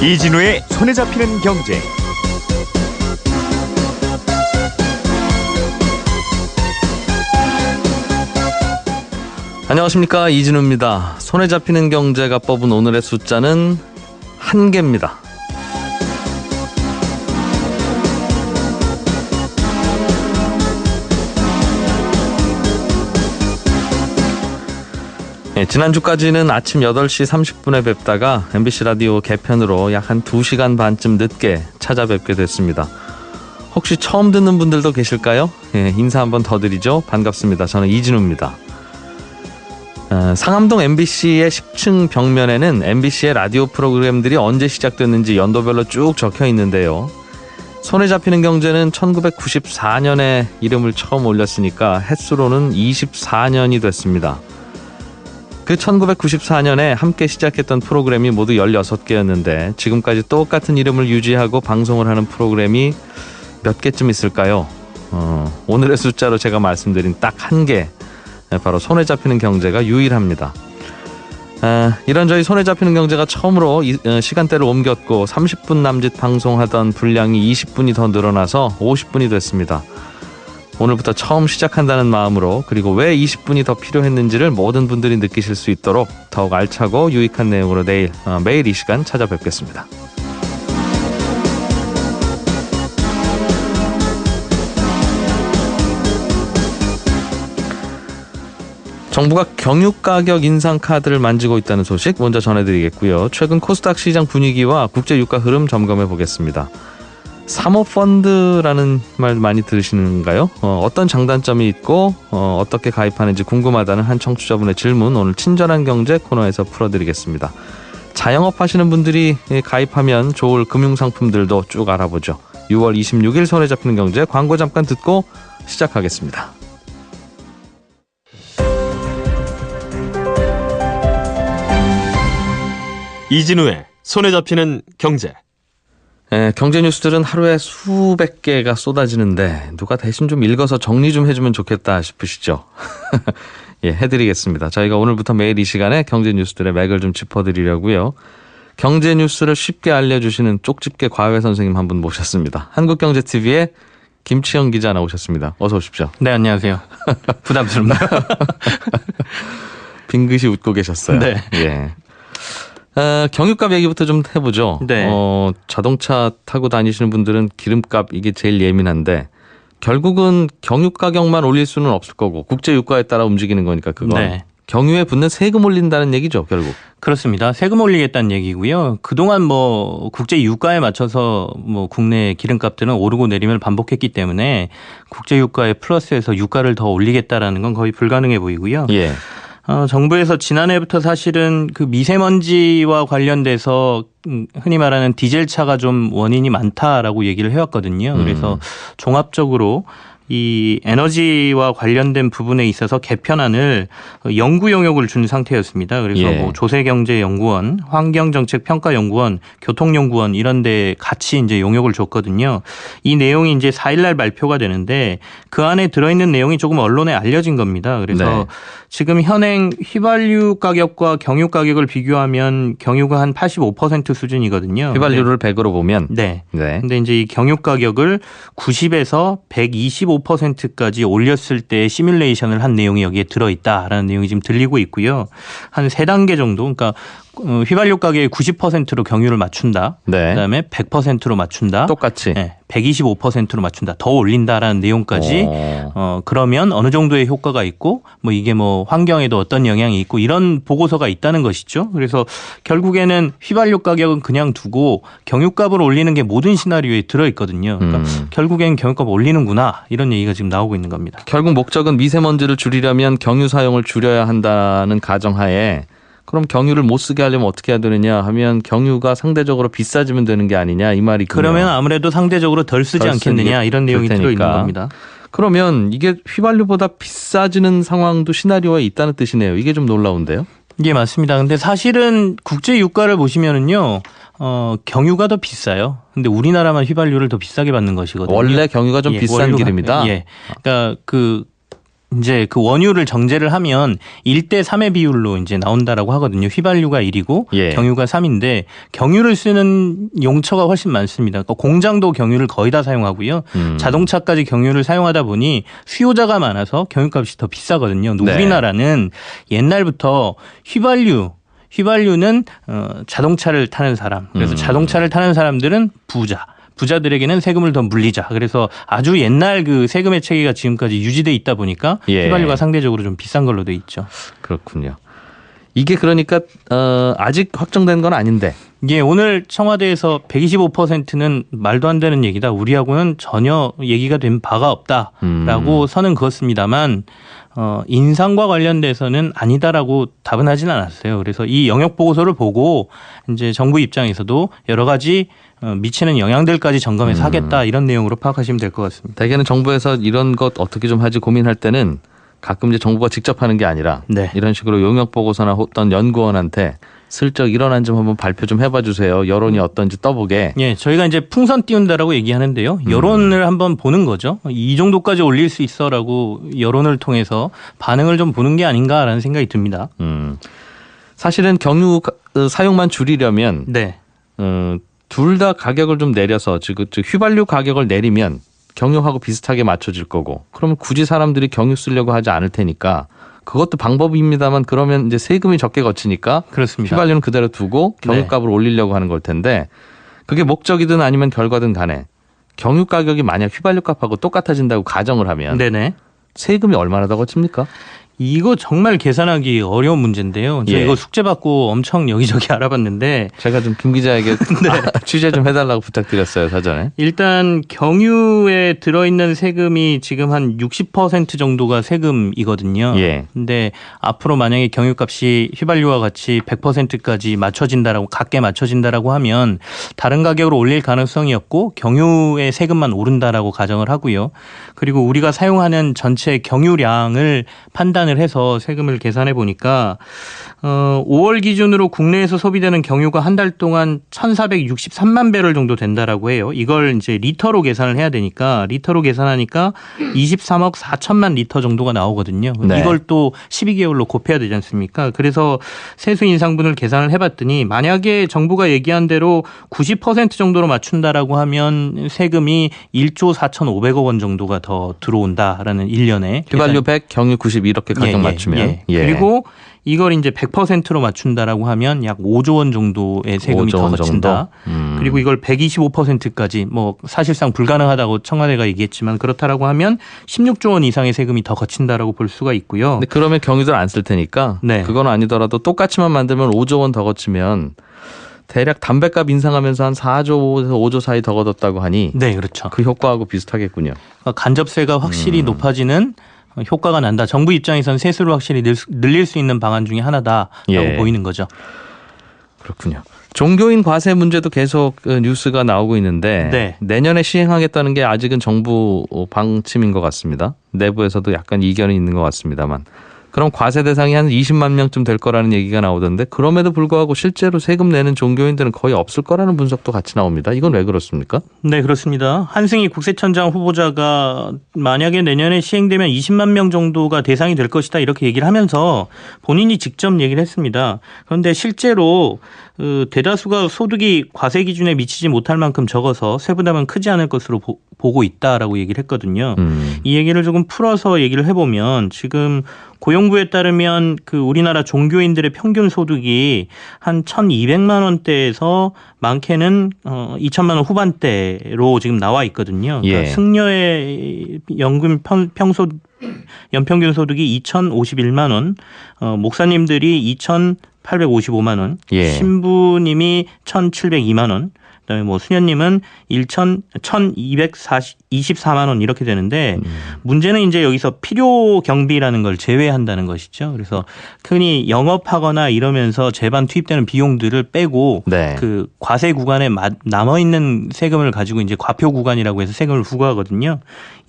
이진우의 손에 잡히는 경제. 안녕하십니까, 이진우입니다. 손에 잡히는 경제가 뽑은 오늘의 숫자는 1개입니다. 지난주까지는 아침 8시 30분에 뵙다가 MBC 라디오 개편으로 약 한 2시간 반쯤 늦게 찾아뵙게 됐습니다. 혹시 처음 듣는 분들도 계실까요? 인사 한번 더 드리죠. 반갑습니다. 저는 이진우입니다. 상암동 MBC의 10층 벽면에는 MBC의 라디오 프로그램들이 언제 시작됐는지 연도별로 쭉 적혀 있는데요. 손에 잡히는 경제는 1994년에 이름을 처음 올렸으니까 햇수로는 24년이 됐습니다. 그 1994년에 함께 시작했던 프로그램이 모두 16개였는데 지금까지 똑같은 이름을 유지하고 방송을 하는 프로그램이 몇 개쯤 있을까요? 오늘의 숫자로 제가 말씀드린 딱 1개, 바로 손에 잡히는 경제가 유일합니다. 이런 저희 손에 잡히는 경제가 처음으로 시간대를 옮겼고 30분 남짓 방송하던 분량이 20분이 더 늘어나서 50분이 됐습니다. 오늘부터 처음 시작한다는 마음으로, 그리고 왜 20분이 더 필요했는지를 모든 분들이 느끼실 수 있도록 더욱 알차고 유익한 내용으로 매일 이 시간 찾아뵙겠습니다. 정부가 경유가격 인상 카드를 만지고 있다는 소식 먼저 전해드리겠고요. 최근 코스닥 시장 분위기와 국제 유가 흐름 점검해 보겠습니다. 사모펀드라는 말 많이 들으시는가요? 어떤 장단점이 있고 어떻게 가입하는지 궁금하다는 한 청취자분의 질문, 오늘 친절한 경제 코너에서 풀어드리겠습니다. 자영업 하시는 분들이 가입하면 좋을 금융상품들도 쭉 알아보죠. 6월 26일 손에 잡히는 경제, 광고 잠깐 듣고 시작하겠습니다. 이진우의 손에 잡히는 경제. 경제 뉴스들은 하루에 수백 개가 쏟아지는데 누가 대신 좀 읽어서 정리 좀 해주면 좋겠다 싶으시죠? 해드리겠습니다. 저희가 오늘부터 매일 이 시간에 경제 뉴스들의 맥을 좀 짚어드리려고요. 경제 뉴스를 쉽게 알려주시는 쪽집게 과외 선생님 한 분 모셨습니다. 한국경제TV의 김치영 기자 나오셨습니다. 어서 오십시오. 네, 안녕하세요. 부담스럽네요. 빙긋이 웃고 계셨어요. 네. 예. 경유값 얘기부터 좀 해보죠. 네. 자동차 타고 다니시는 분들은 기름값 이게 제일 예민한데 결국은 경유 가격만 올릴 수는 없을 거고 국제 유가에 따라 움직이는 거니까 그건 네. 경유에 붙는 세금 올린다는 얘기죠, 결국. 그렇습니다. 세금 올리겠다는 얘기고요. 그동안 국제 유가에 맞춰서 국내 기름값들은 오르고 내림을 반복했기 때문에 국제 유가에 플러스해서 유가를 더 올리겠다라는 건 거의 불가능해 보이고요. 예. 정부에서 지난해부터 사실은 그 미세먼지와 관련돼서 흔히 말하는 디젤차가 좀 원인이 많다라고 얘기를 해왔거든요. 그래서 종합적으로 이 에너지와 관련된 부분에 있어서 개편안을 연구 용역을 준 상태였습니다. 그래서 조세경제연구원, 환경정책평가연구원, 교통연구원 이런 데 같이 이제 용역을 줬거든요. 이 내용이 이제 4일날 발표가 되는데 그 안에 들어있는 내용이 조금 언론에 알려진 겁니다. 그래서 지금 현행 휘발유 가격과 경유 가격을 비교하면 경유가 한 85% 수준이거든요. 휘발유를 100으로 보면. 네. 근데 이제 이 경유 가격을 90에서 125%까지 올렸을 때 시뮬레이션을 한 내용이 여기에 들어있다라는 내용이 지금 들리고 있고요. 한 3단계 정도, 그러니까 휘발유 가격의 90%로 경유를 맞춘다. 네. 그다음에 100%로 맞춘다. 똑같이. 네, 125%로 맞춘다. 더 올린다라는 내용까지. 그러면 어느 정도의 효과가 있고 이게 환경에도 어떤 영향이 있고 이런 보고서가 있다는 것이죠. 그래서 결국에는 휘발유 가격은 그냥 두고 경유값을 올리는 게 모든 시나리오에 들어있거든요. 그러니까 결국엔 경유값 올리는구나 이런 얘기가 지금 나오고 있는 겁니다. 결국 목적은 미세먼지를 줄이려면 경유 사용을 줄여야 한다는 가정하에 그럼 경유를 못 쓰게 하려면 어떻게 해야 되느냐 하면 경유가 상대적으로 비싸지면 되는 게 아니냐 이 말이군요. 그러면 아무래도 상대적으로 덜 쓰지 않겠느냐 이런 내용이 들어있는 겁니다. 그러면 이게 휘발유보다 비싸지는 상황도 시나리오에 있다는 뜻이네요. 이게 좀 놀라운데요. 예, 맞습니다. 근데 사실은 국제 유가를 보시면은요. 경유가 더 비싸요. 근데 우리나라만 휘발유를 더 비싸게 받는 것이거든요. 원래 경유가 좀 비싼 기름이다. 그러니까 이제 그 원유를 정제를 하면 1대 3의 비율로 이제 나온다라고 하거든요. 휘발유가 1이고 예. 경유가 3인데 경유를 쓰는 용처가 훨씬 많습니다. 그러니까 공장도 경유를 거의 다 사용하고요. 자동차까지 경유를 사용하다 보니 수요자가 많아서 경유값이 더 비싸거든요. 네. 우리나라는 옛날부터 휘발유는 자동차를 타는 사람. 그래서 자동차를 타는 사람들은 부자들에게는 세금을 더 물리자. 그래서 아주 옛날 그 세금의 체계가 지금까지 유지돼 있다 보니까 예. 휘발유가 상대적으로 좀 비싼 걸로 돼 있죠. 그렇군요. 이게 그러니까 아직 확정된 건 아닌데. 예, 오늘 청와대에서 125%는 말도 안 되는 얘기다. 우리하고는 전혀 얘기가 된 바가 없다라고 선은 그었습니다만 인상과 관련돼서는 아니다라고 답은 하진 않았어요. 그래서 이 영역 보고서를 보고 이제 정부 입장에서도 여러 가지 미치는 영향들까지 점검해서 하겠다 이런 내용으로 파악하시면 될 것 같습니다. 대개는 정부에서 이런 것 어떻게 좀 하지 고민할 때는 가끔 이제 정부가 직접 하는 게 아니라 네. 이런 식으로 용역 보고서나 어떤 연구원한테 슬쩍 일어난 좀 한번 발표 좀 해봐 주세요. 여론이 어떤지 떠보게. 예, 저희가 이제 풍선 띄운다라고 얘기하는데요. 여론을 한번 보는 거죠. 이 정도까지 올릴 수 있어라고 여론을 통해서 반응을 좀 보는 게 아닌가라는 생각이 듭니다. 사실은 경유 사용만 줄이려면 네. 둘 다 가격을 좀 내려서 즉 휘발유 가격을 내리면 경유하고 비슷하게 맞춰질 거고 그러면 굳이 사람들이 경유 쓰려고 하지 않을 테니까 그것도 방법입니다만 그러면 이제 세금이 적게 거치니까 그렇습니다. 휘발유는 그대로 두고 경유값을 올리려고 하는 걸 텐데 그게 목적이든 아니면 결과든 간에 경유 가격이 만약 휘발유 값하고 똑같아진다고 가정을 하면 네네. 세금이 얼마나 더 거칩니까? 이거 정말 계산하기 어려운 문제인데요. 제가 예. 이거 숙제 받고 엄청 여기저기 알아봤는데 제가 좀 김 기자에게 취재 좀 해달라고 부탁드렸어요 사전에. 일단 경유에 들어있는 세금이 지금 한 60% 정도가 세금이거든요. 예. 근데 앞으로 만약에 경유값이 휘발유와 같이 100%까지 맞춰진다라고 같게 맞춰진다라고 하면 다른 가격으로 올릴 가능성이 없고 경유의 세금만 오른다라고 가정을 하고요. 그리고 우리가 사용하는 전체 경유량을 판단을 해서 세금을 계산해 보니까 5월 기준으로 국내에서 소비되는 경유가 한 달 동안 1,463만 배럴 정도 된다라고 해요. 이걸 이제 리터로 계산을 해야 되니까 리터로 계산하니까 23억 4천만 리터 정도가 나오거든요. 네. 이걸 또 12개월로 곱해야 되지 않습니까? 그래서 세수 인상분을 계산을 해봤더니 만약에 정부가 얘기한 대로 90% 정도로 맞춘다라고 하면 세금이 1조 4,500억 원 정도가 더 들어온다라는 1년에 휘발유 100, 경유 90 이렇게 가격 맞추면. 예. 그리고 이걸 이제 100%로 맞춘다라고 하면 약 5조 원 정도의 세금이 5조 더 원 거친다. 정도? 그리고 이걸 125%까지 뭐 사실상 불가능하다고 청와대가 얘기했지만 그렇다라고 하면 16조 원 이상의 세금이 더 거친다라고 볼 수가 있고요. 근데 그러면 경유들 안 쓸 테니까 네. 그건 아니더라도 똑같이만 만들면 5조 원 더 거치면 대략 담배값 인상하면서 한 4조에서 5조 사이 더 걷었다고 하니 네, 그렇죠. 그 효과하고 비슷하겠군요. 그러니까 간접세가 확실히 높아지는 효과가 난다. 정부 입장에서는 세수를 확실히 늘릴 수 있는 방안 중에 하나다라고 예. 보이는 거죠. 그렇군요. 종교인 과세 문제도 계속 뉴스가 나오고 있는데 네. 내년에 시행하겠다는 게 아직은 정부 방침인 것 같습니다. 내부에서도 약간 이견이 있는 것 같습니다만. 그럼 과세 대상이 한 20만 명쯤 될 거라는 얘기가 나오던데 그럼에도 불구하고 실제로 세금 내는 종교인들은 거의 없을 거라는 분석도 같이 나옵니다. 이건 왜 그렇습니까? 네, 그렇습니다. 한승희 국세청장 후보자가 만약에 내년에 시행되면 20만 명 정도가 대상이 될 것이다 이렇게 얘기를 하면서 본인이 직접 얘기를 했습니다. 그런데 실제로 대다수가 소득이 과세 기준에 미치지 못할 만큼 적어서 세부담은 크지 않을 것으로 보고 있다라고 얘기를 했거든요. 이 얘기를 조금 풀어서 얘기를 해보면 지금 고용부에 따르면 그 우리나라 종교인들의 평균 소득이 한 1,200만 원대에서 많게는 2천만 원 후반대로 지금 나와 있거든요. 그러니까 예. 승려의 연평균 소득이 2,051만 원, 목사님들이 2,855만 원, 예. 신부님이 1,702만 원, 그다음에 뭐 수녀님은 1,224만 원 이렇게 되는데 문제는 이제 여기서 필요 경비라는 걸 제외한다는 것이죠. 그래서 흔히 영업하거나 이러면서 재반 투입되는 비용들을 빼고 네. 그 과세 구간에 남아 있는 세금을 가지고 이제 과표 구간이라고 해서 세금을 부과하거든요.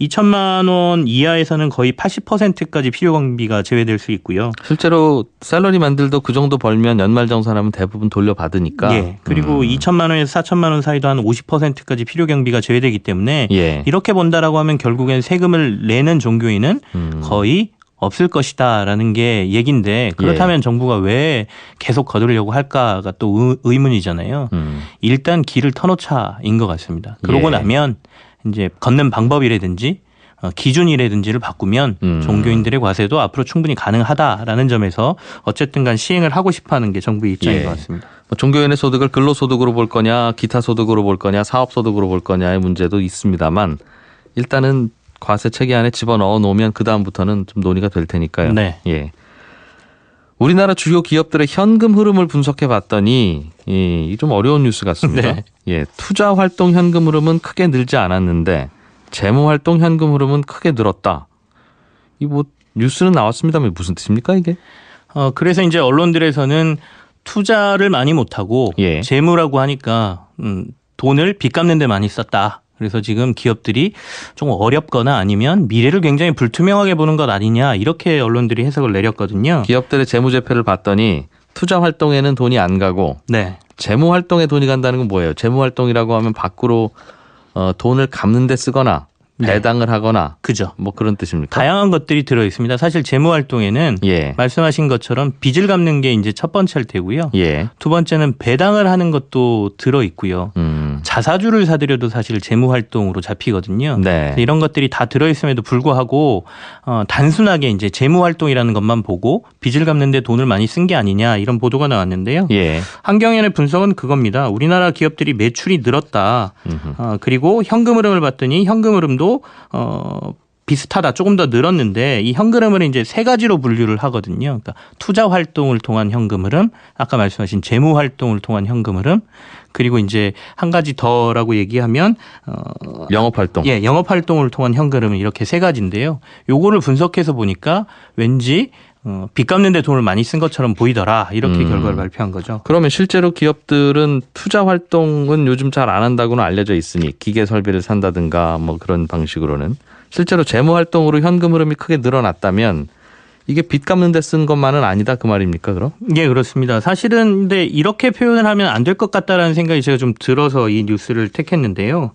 2천만 원 이하에서는 거의 80%까지 필요 경비가 제외될 수 있고요. 실제로 샐러리만들도 그 정도 벌면 연말정산하면 대부분 돌려받으니까. 예. 그리고 2천만 원에서 4천만 3천만 원 사이도 한 50%까지 필요 경비가 제외되기 때문에 예. 이렇게 본다라고 하면 결국엔 세금을 내는 종교인은 거의 없을 것이다라는 게 얘긴데 그렇다면 정부가 왜 계속 거두려고 할까가 또 의문이잖아요. 일단 길을 터놓자인 것 같습니다. 그러고 나면 이제 걷는 방법이라든지 기준이라든지를 바꾸면 종교인들의 과세도 앞으로 충분히 가능하다라는 점에서 어쨌든 간 시행을 하고 싶어하는 게 정부의 입장인 것 같습니다. 종교인의 소득을 근로소득으로 볼 거냐 기타 소득으로 볼 거냐 사업소득으로 볼 거냐의 문제도 있습니다만 일단은 과세 체계 안에 집어넣어 놓으면 그다음부터는 좀 논의가 될 테니까요. 네. 예. 우리나라 주요 기업들의 현금 흐름을 분석해 봤더니 이 좀 어려운 뉴스 같습니다. 네. 예. 투자 활동 현금 흐름은 크게 늘지 않았는데 재무 활동 현금 흐름은 크게 늘었다. 이 뭐 뉴스는 나왔습니다만 무슨 뜻입니까 이게? 그래서 이제 언론들에서는 투자를 많이 못하고 예. 재무라고 하니까 돈을 빚 갚는 데 많이 썼다. 그래서 지금 기업들이 좀 어렵거나 아니면 미래를 굉장히 불투명하게 보는 것 아니냐 이렇게 언론들이 해석을 내렸거든요. 기업들의 재무제표를 봤더니 투자 활동에는 돈이 안 가고 네. 재무 활동에 돈이 간다는 건 뭐예요? 재무 활동이라고 하면 밖으로 돈을 갚는 데 쓰거나 배당을 하거나 그죠. 뭐 그런 뜻입니까? 다양한 것들이 들어 있습니다. 사실 재무 활동에는 예. 말씀하신 것처럼 빚을 갚는 게 이제 첫 번째일 테고요. 예. 두 번째는 배당을 하는 것도 들어 있고요. 자사주를 사들여도 사실 재무 활동으로 잡히거든요. 네. 이런 것들이 다 들어 있음에도 불구하고 단순하게 이제 재무 활동이라는 것만 보고 빚을 갚는 데 돈을 많이 쓴 게 아니냐 이런 보도가 나왔는데요. 예. 한경연의 분석은 그겁니다. 우리나라 기업들이 매출이 늘었다. 그리고 현금 흐름을 봤더니 현금 흐름도 비슷하다. 조금 더 늘었는데 이 현금 흐름을 이제 세 가지로 분류를 하거든요. 그러니까 투자 활동을 통한 현금 흐름, 아까 말씀하신 재무 활동을 통한 현금 흐름, 그리고 이제 한 가지 더라고 얘기하면 영업 활동. 예, 영업 활동을 통한 현금 흐름 이렇게 세 가지인데요. 요거를 분석해서 보니까 왠지 빚 갚는 데 돈을 많이 쓴 것처럼 보이더라. 이렇게 결과를 발표한 거죠. 그러면 실제로 기업들은 투자 활동은 요즘 잘 안 한다고는 알려져 있으니 기계 설비를 산다든가 뭐 그런 방식으로는 실제로 재무 활동으로 현금 흐름이 크게 늘어났다면 이게 빚 갚는 데 쓴 것만은 아니다 그 말입니까 그럼? 예, 그렇습니다. 사실은 근데 이렇게 표현을 하면 안 될 것 같다라는 생각이 제가 좀 들어서 이 뉴스를 택했는데요.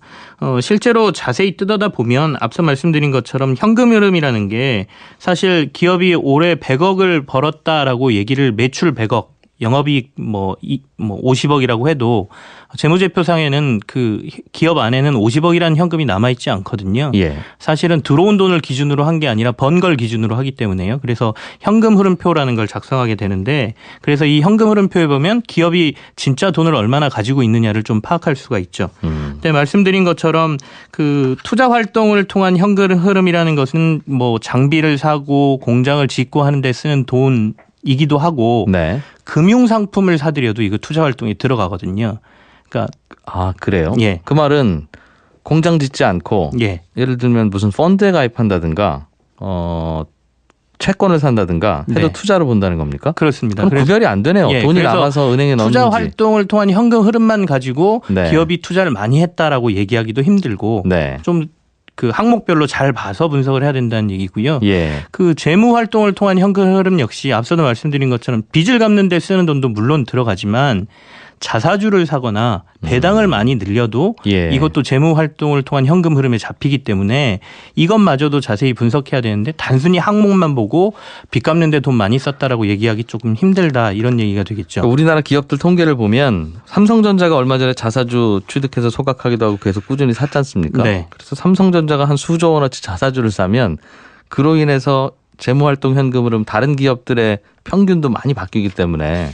실제로 자세히 뜯어다 보면 앞서 말씀드린 것처럼 현금 흐름이라는 게 사실 기업이 올해 100억을 벌었다라고 얘기를 매출 100억 영업이익 뭐 50억이라고 해도 재무제표상에는 그 기업 안에는 50억이라는 현금이 남아있지 않거든요. 예. 사실은 들어온 돈을 기준으로 한 게 아니라 번 걸 기준으로 하기 때문에요. 그래서 현금 흐름표라는 걸 작성하게 되는데 그래서 이 현금 흐름표에 보면 기업이 진짜 돈을 얼마나 가지고 있느냐를 좀 파악할 수가 있죠. 근데 말씀드린 것처럼 그 투자 활동을 통한 현금 흐름이라는 것은 뭐 장비를 사고 공장을 짓고 하는 데 쓰는 돈이기도 하고 네. 금융 상품을 사들여도 이거 투자 활동이 들어가거든요. 그러니까 그래요? 예. 그 말은 공장 짓지 않고 예. 예를 들면 무슨 펀드에 가입한다든가 채권을 산다든가 해도 네. 투자로 본다는 겁니까? 그렇습니다. 그럼 구별이 안 되네요. 예, 돈이 그래서 나가서 은행에 넣는지. 투자 활동을 통한 현금 흐름만 가지고 네. 기업이 투자를 많이 했다라고 얘기하기도 힘들고 네. 좀 그 항목별로 잘 봐서 분석을 해야 된다는 얘기고요. 예. 그 재무 활동을 통한 현금 흐름 역시 앞서도 말씀드린 것처럼 빚을 갚는 데 쓰는 돈도 물론 들어가지만 자사주를 사거나 배당을 많이 늘려도 예. 이것도 재무 활동을 통한 현금 흐름에 잡히기 때문에 이것마저도 자세히 분석해야 되는데 단순히 항목만 보고 빚 갚는 데 돈 많이 썼다라고 얘기하기 조금 힘들다 이런 얘기가 되겠죠. 그러니까 우리나라 기업들 통계를 보면 삼성전자가 얼마 전에 자사주 취득해서 소각하기도 하고 계속 꾸준히 샀지 않습니까? 네. 그래서 삼성전자가 한 수조 원어치 자사주를 사면 그로 인해서 재무활동 현금 흐름 다른 기업들의 평균도 많이 바뀌기 때문에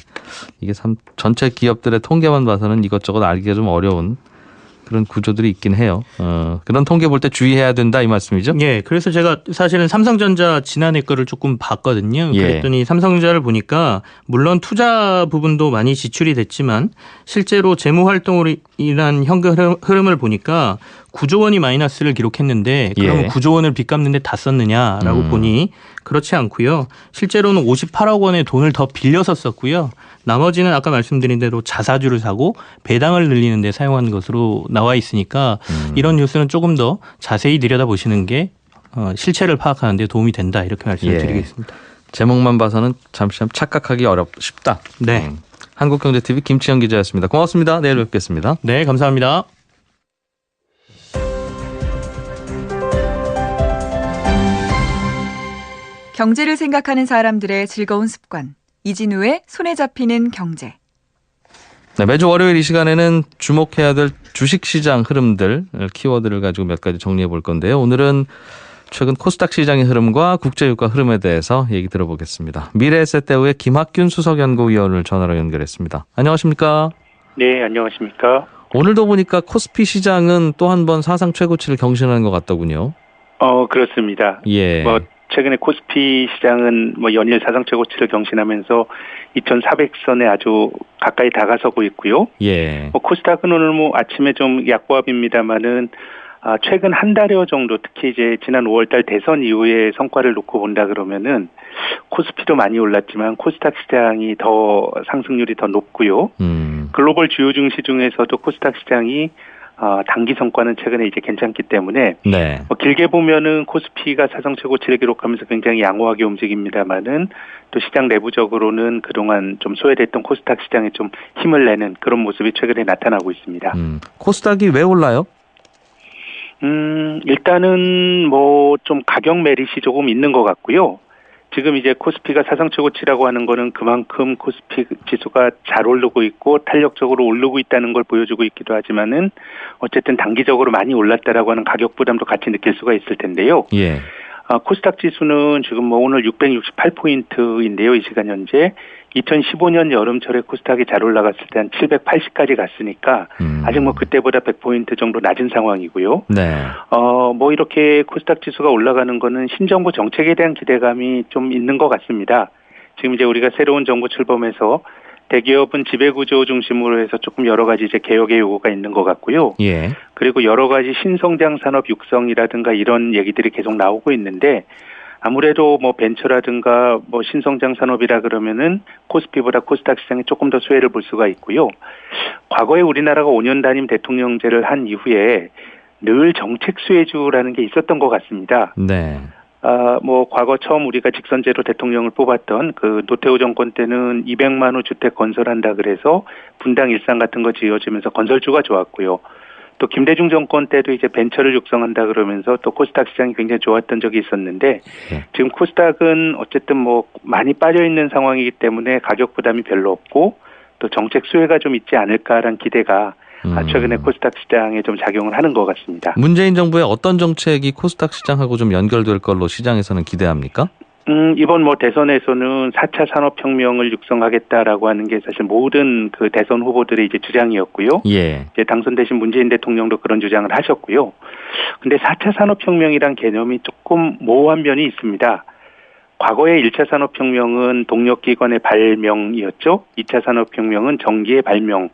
이게 전체 기업들의 통계만 봐서는 이것저것 알기가 좀 어려운 그런 구조들이 있긴 해요. 그런 통계 볼 때 주의해야 된다 이 말씀이죠? 예, 그래서 제가 사실은 삼성전자 지난해 거를 조금 봤거든요. 예. 그랬더니 삼성전자를 보니까 물론 투자 부분도 많이 지출이 됐지만 실제로 재무 활동으로 인한 현금 흐름을 보니까 9조 원이 마이너스를 기록했는데 그러면 예. 9조 원을 빚 갚는 데 다 썼느냐라고 보니 그렇지 않고요. 실제로는 58억 원의 돈을 더 빌려서 썼고요. 나머지는 아까 말씀드린 대로 자사주를 사고 배당을 늘리는 데 사용한 것으로 나와 있으니까 이런 뉴스는 조금 더 자세히 들여다보시는 게 실체를 파악하는 데 도움이 된다 이렇게 말씀을 예. 드리겠습니다. 제목만 봐서는 잠시 착각하기 쉽다. 네. 한국경제TV 김치영 기자였습니다. 고맙습니다. 내일 뵙겠습니다. 네, 감사합니다. 경제를 생각하는 사람들의 즐거운 습관. 이진우의 손에 잡히는 경제. 네, 매주 월요일 이 시간에는 주목해야 될 주식시장 흐름들, 키워드를 가지고 몇 가지 정리해 볼 건데요. 오늘은 최근 코스닥 시장의 흐름과 국제유가 흐름에 대해서 얘기 들어보겠습니다. 미래에셋대우의 김학균 수석연구위원을 전화로 연결했습니다. 안녕하십니까? 네, 안녕하십니까? 오늘도 보니까 코스피 시장은 또 한 번 사상 최고치를 경신하는 것 같더군요. 그렇습니다. 예. 최근에 코스피 시장은 연일 사상 최고치를 경신하면서 2,400선에 아주 가까이 다가서고 있고요. 예. 코스닥은 오늘 아침에 좀 약보합입니다만은 최근 한 달여 정도 특히 이제 지난 5월달 대선 이후의 성과를 놓고 본다 그러면은 코스피도 많이 올랐지만 코스닥 시장이 더 상승률이 더 높고요. 글로벌 주요 증시 중에서도 코스닥 시장이 단기 성과는 최근에 이제 괜찮기 때문에 네. 길게 보면은 코스피가 사상 최고치를 기록하면서 굉장히 양호하게 움직입니다만은 또 시장 내부적으로는 그동안 좀 소외됐던 코스닥 시장에 좀 힘을 내는 그런 모습이 최근에 나타나고 있습니다. 코스닥이 왜 올라요? 일단은 좀 가격 메리시 조금 있는 것 같고요. 지금 이제 코스피가 사상 최고치라고 하는 거는 그만큼 코스피 지수가 잘 오르고 있고 탄력적으로 오르고 있다는 걸 보여주고 있기도 하지만은 어쨌든 단기적으로 많이 올랐다라고 하는 가격 부담도 같이 느낄 수가 있을 텐데요. 예. 코스닥 지수는 지금 오늘 668포인트인데요. 이 시간 현재 2015년 여름철에 코스닥이 잘 올라갔을 때 한 780까지 갔으니까 아직 그때보다 100포인트 정도 낮은 상황이고요. 네. 이렇게 코스닥 지수가 올라가는 거는 신정부 정책에 대한 기대감이 좀 있는 것 같습니다. 지금 이제 우리가 새로운 정부 출범해서 대기업은 지배구조 중심으로 해서 조금 여러 가지 이제 개혁의 요구가 있는 것 같고요. 예. 그리고 여러 가지 신성장 산업 육성이라든가 이런 얘기들이 계속 나오고 있는데 아무래도 벤처라든가 신성장 산업이라 그러면은 코스피보다 코스닥 시장에 조금 더 수혜를 볼 수가 있고요. 과거에 우리나라가 5년 단임 대통령제를 한 이후에 늘 정책 수혜주라는 게 있었던 것 같습니다. 네. 과거 처음 우리가 직선제로 대통령을 뽑았던 그 노태우 정권 때는 200만 호 주택 건설한다 그래서 분당 일상 같은 거 지어지면서 건설주가 좋았고요. 또 김대중 정권 때도 이제 벤처를 육성한다 그러면서 또 코스닥 시장이 굉장히 좋았던 적이 있었는데 지금 코스닥은 어쨌든 많이 빠져 있는 상황이기 때문에 가격 부담이 별로 없고 또 정책 수혜가 좀 있지 않을까라는 기대가 최근에 코스닥 시장에 좀 작용을 하는 것 같습니다. 문재인 정부의 어떤 정책이 코스닥 시장하고 좀 연결될 걸로 시장에서는 기대합니까? 이번 대선에서는 4차 산업혁명을 육성하겠다라고 하는 게 사실 모든 그 대선 후보들의 이제 주장이었고요. 예. 이제 당선되신 문재인 대통령도 그런 주장을 하셨고요. 근데 4차 산업혁명이란 개념이 조금 모호한 면이 있습니다. 과거의 1차 산업혁명은 동력기관의 발명이었죠. 2차 산업혁명은 전기의 발명.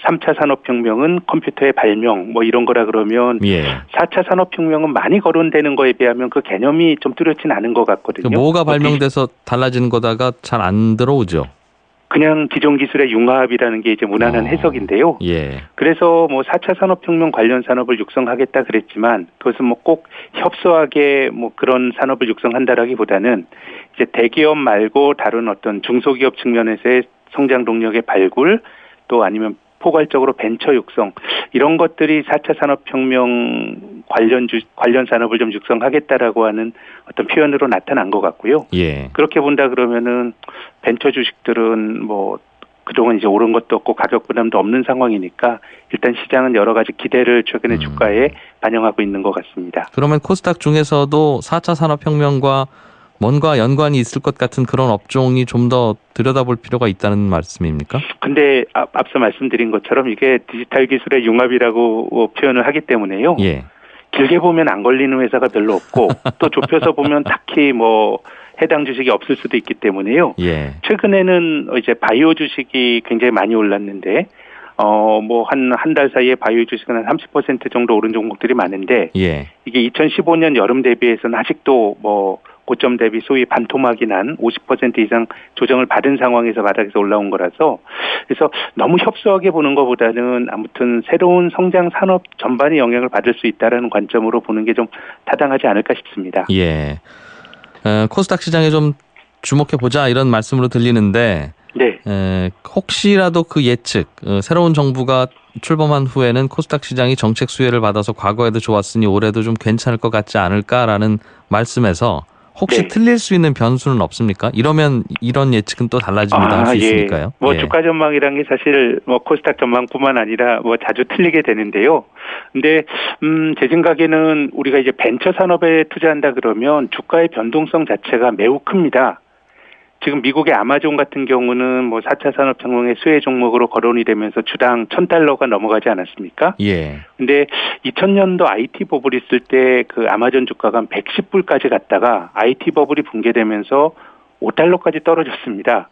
3차 산업혁명은 컴퓨터의 발명 이런 거라 그러면 4차 산업혁명은 많이 거론되는 거에 비하면 그 개념이 좀 뚜렷진 않은 것 같거든요. 뭐가 발명돼서 달라지는 거다가 잘 안 들어오죠. 그냥 기존 기술의 융합이라는 게 이제 무난한 해석인데요. 예. 그래서 4차 산업혁명 관련 산업을 육성하겠다 그랬지만 그것은 꼭 협소하게 그런 산업을 육성한다라기보다는 이제 대기업 말고 다른 어떤 중소기업 측면에서의 성장 동력의 발굴 또 아니면 포괄적으로 벤처 육성 이런 것들이 4차 산업혁명 관련 산업을 좀 육성하겠다라고 하는 어떤 표현으로 나타난 것 같고요. 예. 그렇게 본다 그러면은 벤처 주식들은 그동안 이제 오른 것도 없고 가격 부담도 없는 상황이니까 일단 시장은 여러 가지 기대를 최근에 주가에 반영하고 있는 것 같습니다. 그러면 코스닥 중에서도 4차 산업혁명과 뭔가 연관이 있을 것 같은 그런 업종이 좀 더 들여다볼 필요가 있다는 말씀입니까? 근데 앞서 말씀드린 것처럼 이게 디지털 기술의 융합이라고 표현을 하기 때문에요. 예. 길게 보면 안 걸리는 회사가 별로 없고 또 좁혀서 보면 딱히 해당 주식이 없을 수도 있기 때문에요. 예. 최근에는 이제 바이오 주식이 굉장히 많이 올랐는데 한 달 사이에 바이오 주식은 한 30% 정도 오른 종목들이 많은데 예. 이게 2015년 여름 대비해서는 아직도 고점 대비 소위 반토막이 난 50% 이상 조정을 받은 상황에서 바닥에서 올라온 거라서 그래서 너무 협소하게 보는 것보다는 아무튼 새로운 성장 산업 전반이 영향을 받을 수 있다라는 관점으로 보는 게 좀 타당하지 않을까 싶습니다. 예. 코스닥 시장에 좀 주목해 보자 이런 말씀으로 들리는데 네. 혹시라도 그 예측, 새로운 정부가 출범한 후에는 코스닥 시장이 정책 수혜를 받아서 과거에도 좋았으니 올해도 좀 괜찮을 것 같지 않을까라는 말씀에서 혹시 네. 틀릴 수 있는 변수는 없습니까? 이러면 이런 예측은 또 달라집니다 할 수 있으니까요. 뭐 주가 전망이란 게 사실 뭐 코스닥 전망뿐만 아니라 뭐 자주 틀리게 되는데요. 근데 제 생각에는 우리가 이제 벤처 산업에 투자한다 그러면 주가의 변동성 자체가 매우 큽니다. 지금 미국의 아마존 같은 경우는 뭐 4차 산업혁명의 수혜 종목으로 거론이 되면서 주당 $1,000가 넘어가지 않았습니까? 예. 근데 2000년도 IT 버블 있을 때 그 아마존 주가가 110불까지 갔다가 IT 버블이 붕괴되면서 $5까지 떨어졌습니다.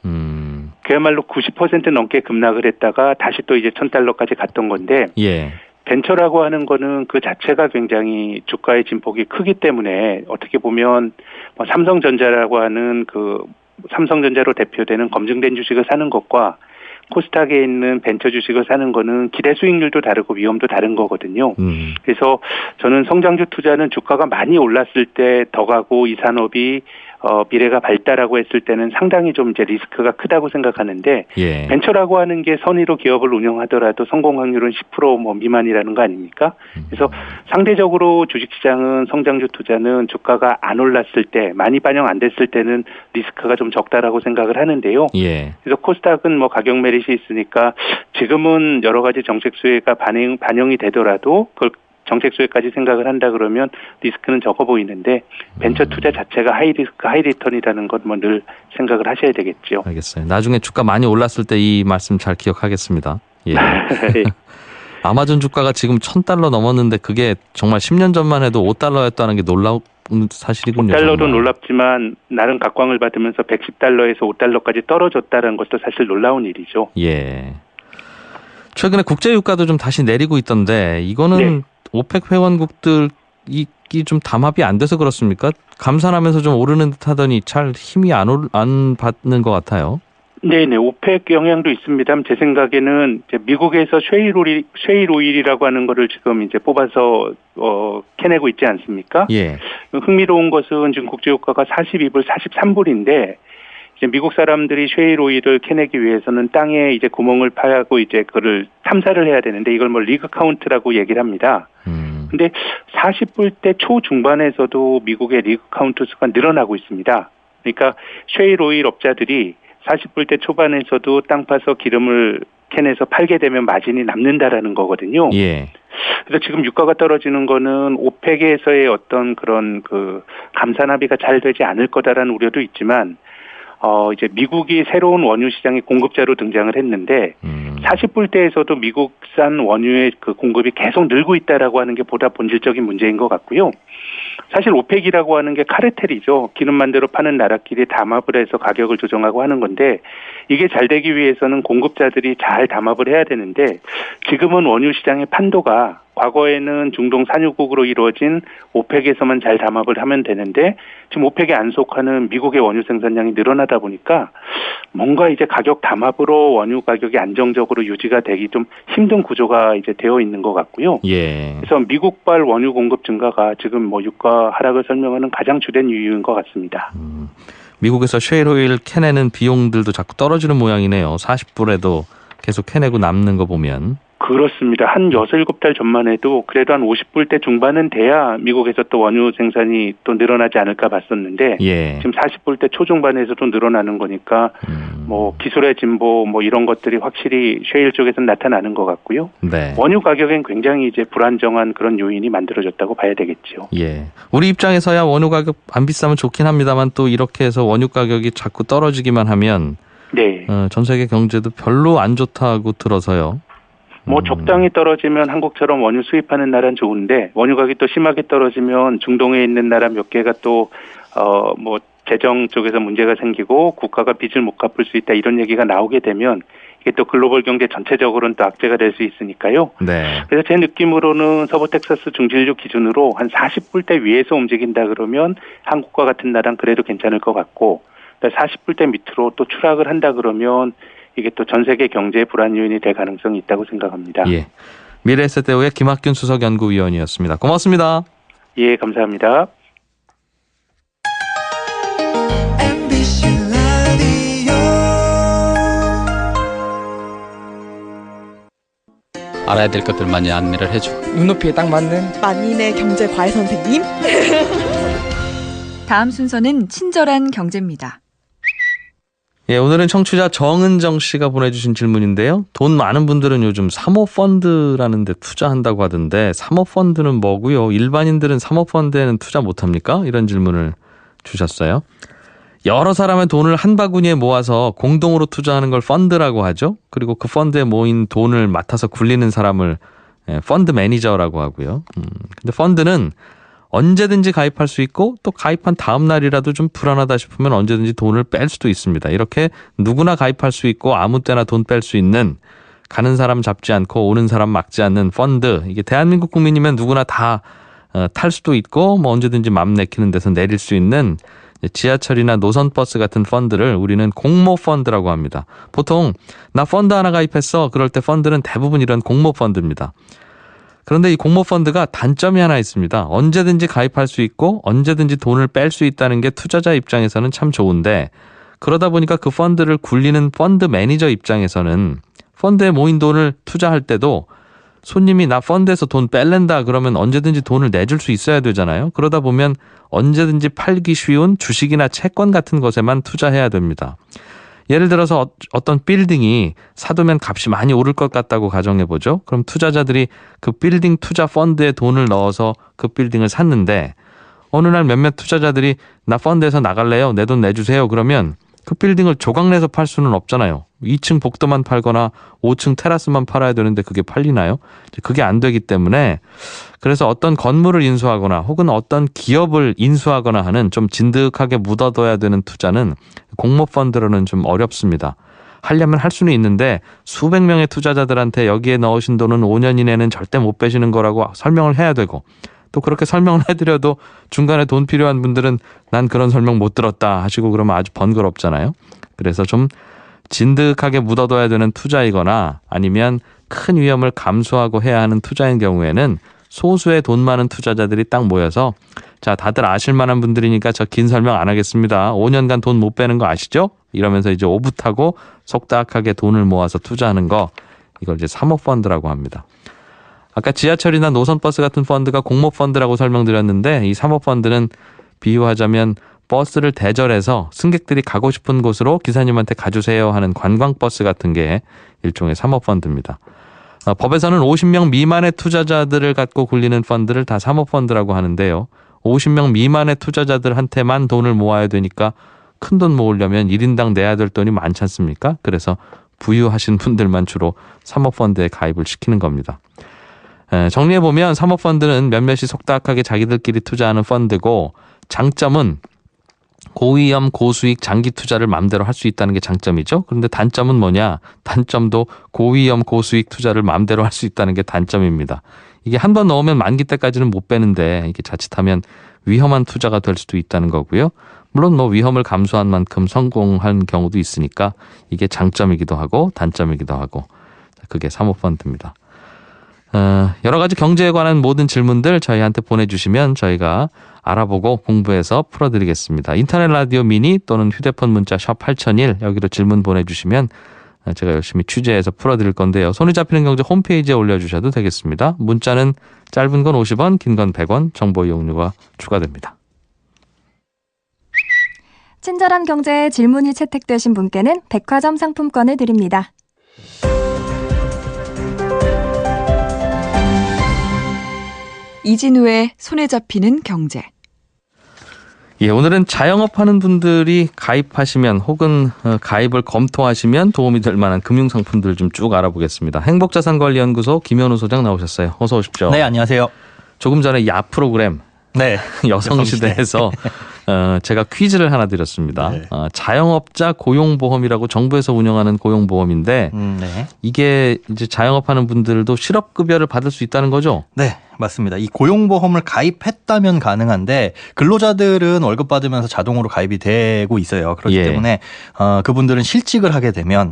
그야말로 90% 넘게 급락을 했다가 다시 또 이제 $1,000까지 갔던 건데 예. 벤처라고 하는 거는 그 자체가 굉장히 주가의 진폭이 크기 때문에 어떻게 보면 뭐 삼성전자라고 하는 그 삼성전자로 대표되는 검증된 주식을 사는 것과 코스닥에 있는 벤처 주식을 사는 거는 기대 수익률도 다르고 위험도 다른 거거든요. 그래서 저는 성장주 투자는 주가가 많이 올랐을 때 더 가고 이 산업이 미래가 밝다라고 했을 때는 상당히 좀 이제 리스크가 크다고 생각하는데 예. 벤처라고 하는 게 선의로 기업을 운영하더라도 성공 확률은 10% 뭐 미만이라는 거 아닙니까? 그래서 상대적으로 주식시장은 성장주 투자는 주가가 안 올랐을 때 많이 반영 안 됐을 때는 리스크가 좀 적다라고 생각을 하는데요. 예. 그래서 코스닥은 뭐 가격 메리트 있으니까 지금은 여러 가지 정책 수혜가 반영이 되더라도 그걸 정책 수혜까지 생각을 한다 그러면 리스크는 적어 보이는데 벤처 투자 자체가 하이 리스크 하이 리턴이라는 건 뭐 늘 생각을 하셔야 되겠죠. 알겠어요. 나중에 주가 많이 올랐을 때 이 말씀 잘 기억하겠습니다. 예. 아마존 주가가 지금 $1,000 넘었는데 그게 정말 10년 전만 해도 $5였다는 게 놀라운 사실이군요. $5도 정말. 놀랍지만 나름 각광을 받으면서 $110에서 $5까지 떨어졌다는 것도 사실 놀라운 일이죠. 예. 최근에 국제 유가도 좀 다시 내리고 있던데 이거는 네. 오펙 회원국들이 좀 담합이 안 돼서 그렇습니까? 감산하면서 좀 오르는 듯 하더니 잘 힘이 안 받는 것 같아요. 네네, 오펙 영향도 있습니다. 제 생각에는 이제 미국에서 쉐일 오일이라고 하는 거를 지금 이제 뽑아서 캐내고 있지 않습니까? 예. 흥미로운 것은 지금 국제유가가 42불, 43불인데 이제 미국 사람들이 쉐일 오일을 캐내기 위해서는 땅에 이제 구멍을 파고 이제 그걸 탐사를 해야 되는데 이걸 뭐 리그 카운트라고 얘기를 합니다. 근데 40불대 초중반에서도 미국의 리그 카운트 수가 늘어나고 있습니다. 그러니까 쉐일 오일 업자들이 40불대 초반에서도 땅 파서 기름을 캐내서 팔게 되면 마진이 남는다라는 거거든요. 예. 그래서 지금 유가가 떨어지는 거는 오펙에서의 어떤 그런 그 감산 합의가 잘 되지 않을 거다라는 우려도 있지만 이제 미국이 새로운 원유 시장의 공급자로 등장을 했는데 40불대에서도 미국산 원유의 그 공급이 계속 늘고 있다라고 하는 게 보다 본질적인 문제인 것 같고요. 사실 오펙이라고 하는 게 카르텔이죠. 기름 만들어 파는 나라끼리 담합을 해서 가격을 조정하고 하는 건데 이게 잘 되기 위해서는 공급자들이 잘 담합을 해야 되는데 지금은 원유 시장의 판도가 과거에는 중동 산유국으로 이루어진 오펙에서만 잘 담합을 하면 되는데 지금 오펙에 안 속하는 미국의 원유 생산량이 늘어나다 보니까 뭔가 이제 가격 담합으로 원유 가격이 안정적으로 유지가 되기 좀 힘든 구조가 이제 되어 있는 것 같고요. 예. 그래서 미국발 원유 공급 증가가 지금 뭐 유가 하락을 설명하는 가장 주된 이유인 것 같습니다. 미국에서 쉐일 오일 캐내는 비용들도 자꾸 떨어지는 모양이네요. 40불에도 계속 캐내고 남는 거 보면. 그렇습니다. 한 6, 7달 전만 해도 그래도 한 50불대 중반은 돼야 미국에서 또 원유 생산이 또 늘어나지 않을까 봤었는데 예. 지금 40불대 초중반에서도 늘어나는 거니까 뭐 기술의 진보 뭐 이런 것들이 확실히 쉐일 쪽에서는 나타나는 것 같고요. 네. 원유 가격엔 굉장히 이제 불안정한 그런 요인이 만들어졌다고 봐야 되겠죠. 예. 우리 입장에서야 원유 가격 안 비싸면 좋긴 합니다만 또 이렇게 해서 원유 가격이 자꾸 떨어지기만 하면 네. 전 세계 경제도 별로 안 좋다고 들어서요. 뭐 적당히 떨어지면 한국처럼 원유 수입하는 나라는 좋은데 원유 가격이 또 심하게 떨어지면 중동에 있는 나라 몇 개가 또 뭐 재정 쪽에서 문제가 생기고 국가가 빚을 못 갚을 수 있다 이런 얘기가 나오게 되면 이게 또 글로벌 경제 전체적으로는 또 악재가 될 수 있으니까요. 네. 그래서 제 느낌으로는 서부 텍사스 중진유 기준으로 한 40불대 위에서 움직인다 그러면 한국과 같은 나라는 그래도 괜찮을 것 같고 40불대 밑으로 또 추락을 한다 그러면 이게 또 전 세계 경제의 불안 요인이 될 가능성이 있다고 생각합니다. 예. 미래에셋대우의 김학균 수석연구위원이었습니다. 고맙습니다. 예, 감사합니다. 알아야 될 것들 많이 안내를 해주고 눈높이에 딱 맞는 만인의 경제 과외 선생님. 다음 순서는 친절한 경제입니다. 예, 오늘은 청취자 정은정 씨가 보내주신 질문인데요. 돈 많은 분들은 요즘 사모펀드라는 데 투자한다고 하던데 사모펀드는 뭐고요? 일반인들은 사모펀드에는 투자 못합니까? 이런 질문을 주셨어요. 여러 사람의 돈을 한 바구니에 모아서 공동으로 투자하는 걸 펀드라고 하죠. 그리고 그 펀드에 모인 돈을 맡아서 굴리는 사람을 펀드 매니저라고 하고요. 근데 펀드는 언제든지 가입할 수 있고 또 가입한 다음 날이라도 좀 불안하다 싶으면 언제든지 돈을 뺄 수도 있습니다. 이렇게 누구나 가입할 수 있고 아무 때나 돈 뺄 수 있는, 가는 사람 잡지 않고 오는 사람 막지 않는 펀드. 이게 대한민국 국민이면 누구나 다 탈 수도 있고 뭐 언제든지 맘 내키는 데서 내릴 수 있는 지하철이나 노선버스 같은 펀드를 우리는 공모 펀드라고 합니다. 보통 나 펀드 하나 가입했어. 그럴 때 펀드는 대부분 이런 공모 펀드입니다. 그런데 이 공모 펀드가 단점이 하나 있습니다. 언제든지 가입할 수 있고 언제든지 돈을 뺄 수 있다는 게 투자자 입장에서는 참 좋은데, 그러다 보니까 그 펀드를 굴리는 펀드 매니저 입장에서는 펀드에 모인 돈을 투자할 때도 손님이 나 펀드에서 돈 뺄랜다 그러면 언제든지 돈을 내줄 수 있어야 되잖아요. 그러다 보면 언제든지 팔기 쉬운 주식이나 채권 같은 것에만 투자해야 됩니다. 예를 들어서 어떤 빌딩이 사두면 값이 많이 오를 것 같다고 가정해보죠. 그럼 투자자들이 그 빌딩 투자 펀드에 돈을 넣어서 그 빌딩을 샀는데 어느 날 몇몇 투자자들이 나 펀드에서 나갈래요. 내 돈 내주세요. 그러면 그 빌딩을 조각내서 팔 수는 없잖아요. 2층 복도만 팔거나 5층 테라스만 팔아야 되는데 그게 팔리나요? 그게 안 되기 때문에, 그래서 어떤 건물을 인수하거나 혹은 어떤 기업을 인수하거나 하는 좀 진득하게 묻어둬야 되는 투자는 공모펀드로는 좀 어렵습니다. 하려면 할 수는 있는데 수백 명의 투자자들한테 여기에 넣으신 돈은 5년 이내는 절대 못 빼시는 거라고 설명을 해야 되고, 또 그렇게 설명을 해드려도 중간에 돈 필요한 분들은 난 그런 설명 못 들었다 하시고 그러면 아주 번거롭잖아요. 그래서 좀 진득하게 묻어둬야 되는 투자이거나 아니면 큰 위험을 감수하고 해야 하는 투자인 경우에는 소수의 돈 많은 투자자들이 딱 모여서, 자, 다들 아실 만한 분들이니까 저 긴 설명 안 하겠습니다. 5년간 돈 못 빼는 거 아시죠? 이러면서 이제 오붓하고 속닥하게 돈을 모아서 투자하는 거, 이걸 이제 사모펀드라고 합니다. 아까 지하철이나 노선버스 같은 펀드가 공모펀드라고 설명드렸는데, 이 사모펀드는 비유하자면 버스를 대절해서 승객들이 가고 싶은 곳으로 기사님한테 가주세요 하는 관광버스 같은 게 일종의 사모펀드입니다. 법에서는 50명 미만의 투자자들을 갖고 굴리는 펀드를 다 사모펀드라고 하는데요. 50명 미만의 투자자들한테만 돈을 모아야 되니까 큰 돈 모으려면 1인당 내야 될 돈이 많지 않습니까? 그래서 부유하신 분들만 주로 사모펀드에 가입을 시키는 겁니다. 정리해보면 사모펀드는 몇몇이 속닥하게 자기들끼리 투자하는 펀드고, 장점은 고위험 고수익 장기 투자를 마음대로 할 수 있다는 게 장점이죠. 그런데 단점은 뭐냐? 단점도 고위험 고수익 투자를 마음대로 할 수 있다는 게 단점입니다. 이게 한 번 넣으면 만기 때까지는 못 빼는데 이게 자칫하면 위험한 투자가 될 수도 있다는 거고요. 물론 뭐 위험을 감수한 만큼 성공한 경우도 있으니까 이게 장점이기도 하고 단점이기도 하고, 그게 사모펀드입니다. 여러 가지 경제에 관한 모든 질문들 저희한테 보내주시면 저희가 알아보고 공부해서 풀어드리겠습니다. 인터넷 라디오 미니 또는 휴대폰 문자 샵 8001 여기로 질문 보내주시면 제가 열심히 취재해서 풀어드릴 건데요. 손에 잡히는 경제 홈페이지에 올려주셔도 되겠습니다. 문자는 짧은 건 50원, 긴 건 100원, 정보 이용료가 추가됩니다. 친절한 경제에 질문이 채택되신 분께는 백화점 상품권을 드립니다. 이진우의 손에 잡히는 경제. 예, 오늘은 자영업하는 분들이 가입하시면 혹은 가입을 검토하시면 도움이 될 만한 금융상품들 좀 쭉 알아보겠습니다. 행복자산관리연구소 김현우 소장 나오셨어요. 어서 오십시오. 네, 안녕하세요. 조금 전에 야 프로그램 네, 여성시대에서 제가 퀴즈를 하나 드렸습니다. 네. 자영업자 고용보험이라고 정부에서 운영하는 고용보험인데 네. 이게 이제 자영업하는 분들도 실업급여를 받을 수 있다는 거죠? 네. 맞습니다. 이 고용보험을 가입했다면 가능한데 근로자들은 월급 받으면서 자동으로 가입이 되고 있어요. 그렇기 예. 때문에 그분들은 실직을 하게 되면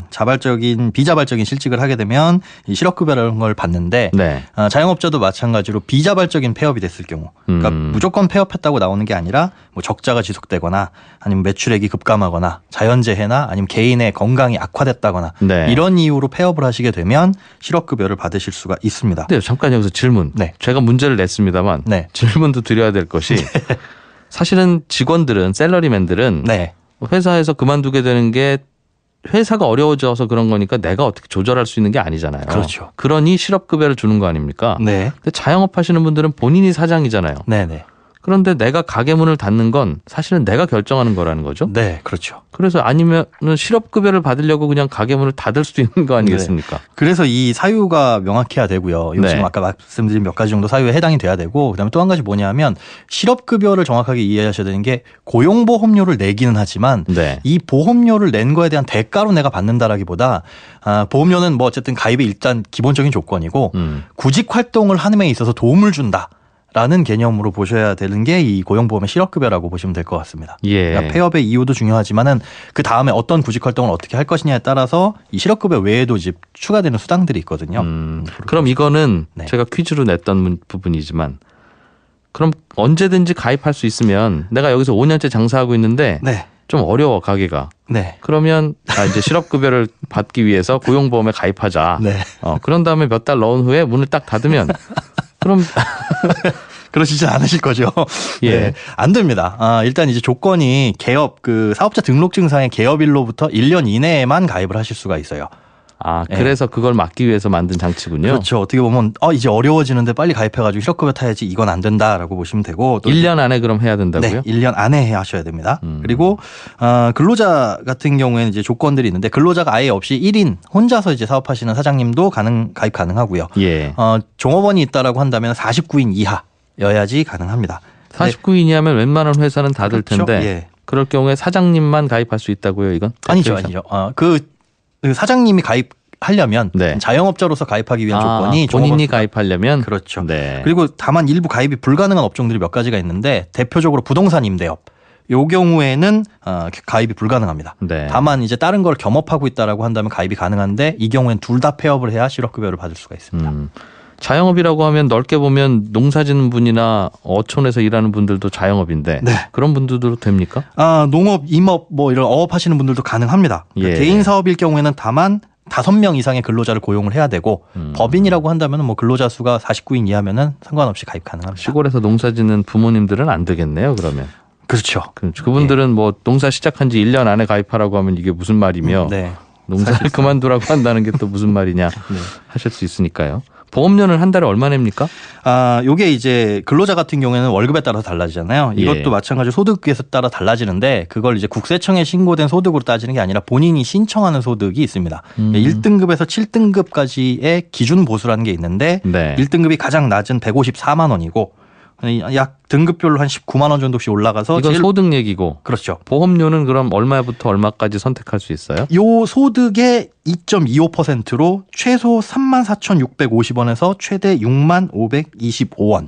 비자발적인 실직을 하게 되면 이 실업급여라는 걸 받는데 네. 자영업자도 마찬가지로 비자발적인 폐업이 됐을 경우 그러니까 무조건 폐업했다고 나오는 게 아니라 뭐 적자가 지속되거나 아니면 매출액이 급감하거나 자연재해나 아니면 개인의 건강이 악화됐다거나 네. 이런 이유로 폐업을 하시게 되면 실업급여를 받으실 수가 있습니다. 네, 잠깐 여기서 질문. 네. 제가 문제를 냈습니다만 네. 질문도 드려야 될 것이 사실은 직원들은 샐러리맨들은 네. 회사에서 그만두게 되는 게 회사가 어려워져서 그런 거니까 내가 어떻게 조절할 수 있는 게 아니잖아요. 그렇죠. 그러니 실업급여를 주는 거 아닙니까? 네. 근데 자영업 하시는 분들은 본인이 사장이잖아요. 네네. 그런데 내가 가게 문을 닫는 건 사실은 내가 결정하는 거라는 거죠. 네, 그렇죠. 그래서 아니면 실업급여를 받으려고 그냥 가게 문을 닫을 수도 있는 거 아니겠습니까? 네. 그래서 이 사유가 명확해야 되고요. 이거 네. 지금 아까 말씀드린 몇 가지 정도 사유에 해당이 돼야 되고 그다음에 또 한 가지 뭐냐면 실업급여를 정확하게 이해하셔야 되는 게 고용보험료를 내기는 하지만 네. 이 보험료를 낸 거에 대한 대가로 내가 받는다라기보다 보험료는 뭐 어쨌든 가입의 일단 기본적인 조건이고 구직 활동을 하는 데 있어서 도움을 준다. 라는 개념으로 보셔야 되는 게 이 고용보험의 실업급여라고 보시면 될 것 같습니다. 예. 그러니까 폐업의 이유도 중요하지만은 그 다음에 어떤 구직 활동을 어떻게 할 것이냐에 따라서 이 실업급여 외에도 이제 추가되는 수당들이 있거든요. 그럼 이거는 네. 제가 퀴즈로 냈던 부분이지만 그럼 언제든지 가입할 수 있으면 내가 여기서 5년째 장사하고 있는데 네. 좀 어려워 가게가. 네. 그러면 이제 실업급여를 받기 위해서 고용보험에 가입하자. 네. 그런 다음에 몇 달 넣은 후에 문을 딱 닫으면 그럼 그러시진 않으실 거죠. 예. 네, 안 됩니다. 일단 이제 조건이 개업 사업자 등록증상의 개업일로부터 1년 이내에만 가입을 하실 수가 있어요. 그래서 그걸 막기 위해서 만든 장치군요. 그렇죠. 어떻게 보면 이제 어려워지는데 빨리 가입해가지고 실업급여 타야지 이건 안 된다라고 보시면 되고. 또 1년 안에 그럼 해야 된다고요? 네, 1년 안에 하셔야 됩니다. 그리고 근로자 같은 경우에는 이제 조건들이 있는데 근로자가 아예 없이 1인 혼자서 이제 사업하시는 사장님도 가입 가능하고요. 예. 종업원이 있다라고 한다면 49인 이하여야지 가능합니다. 49인이하면 웬만한 회사는 다 될 그렇죠? 텐데 예. 그럴 경우에 사장님만 가입할 수 있다고요, 이건? 아니죠. 그 사장님이 가입하려면 네. 자영업자로서 가입하기 위한 조건이 본인이 가입하려면 그렇죠. 네. 그리고 다만 일부 가입이 불가능한 업종들이 몇 가지가 있는데 대표적으로 부동산 임대업. 요 경우에는 가입이 불가능합니다. 네. 다만 이제 다른 걸 겸업하고 있다라고 한다면 가입이 가능한데 이 경우에는 둘 다 폐업을 해야 실업급여를 받을 수가 있습니다. 자영업이라고 하면 넓게 보면 농사 짓는 분이나 어촌에서 일하는 분들도 자영업인데 네. 그런 분들도 됩니까? 농업, 임업 뭐 이런 어업 하시는 분들도 가능합니다. 그러니까 예. 개인 사업일 경우에는 다만 5명 이상의 근로자를 고용을 해야 되고 법인이라고 한다면 뭐 근로자 수가 49인 이하면은 상관없이 가입 가능합니다. 시골에서 농사 짓는 부모님들은 안 되겠네요, 그러면. 그렇죠. 그분들은 뭐 농사 시작한 지 1년 안에 가입하라고 하면 이게 무슨 말이며 네. 농사를 사실상. 그만두라고 한다는 게 또 무슨 말이냐 네. 하실 수 있으니까요. 보험료는 한 달에 얼마 냅니까? 요게 이제 근로자 같은 경우에는 월급에 따라서 달라지잖아요. 이것도 예. 마찬가지로 소득에 따라 달라지는데 그걸 이제 국세청에 신고된 소득으로 따지는 게 아니라 본인이 신청하는 소득이 있습니다. 1등급에서 7등급까지의 기준 보수라는 게 있는데 네. 1등급이 가장 낮은 154만 원이고 약 등급별로 한 19만 원 정도씩 올라가서 이건 소득 얘기고 그렇죠. 보험료는 그럼 얼마부터 얼마까지 선택할 수 있어요? 요 소득의 2.25%로 최소 34,650원에서 최대 66,525원.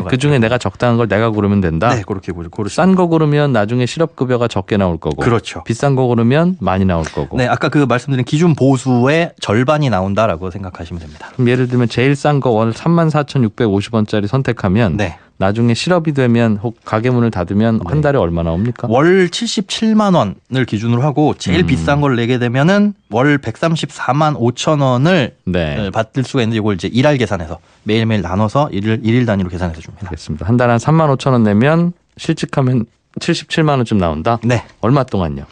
그중에 내가 적당한 걸 내가 고르면 된다? 네, 그렇게 고르시면. 싼 거 고르면 나중에 실업급여가 적게 나올 거고 그렇죠. 비싼 거 고르면 많이 나올 거고. 네, 아까 그 말씀드린 기준 보수의 절반이 나온다라고 생각하시면 됩니다. 그럼 예를 들면 제일 싼 거 월 34,650원짜리 선택하면 네. 나중에 실업이 되면 혹 가게 문을 닫으면 한 달에 얼마 나옵니까? 월 77만 원을 기준으로 하고 제일 비싼 걸 내게 되면은 월 134만 5천 원을 네. 받을 수가 있는데 이걸 이제 일할 계산해서 매일매일 나눠서 일일 단위로 계산해서 줍니다. 알겠습니다. 한 달에 한 3만 5천 원 내면 실직하면 77만 원쯤 나온다? 네. 얼마 동안요?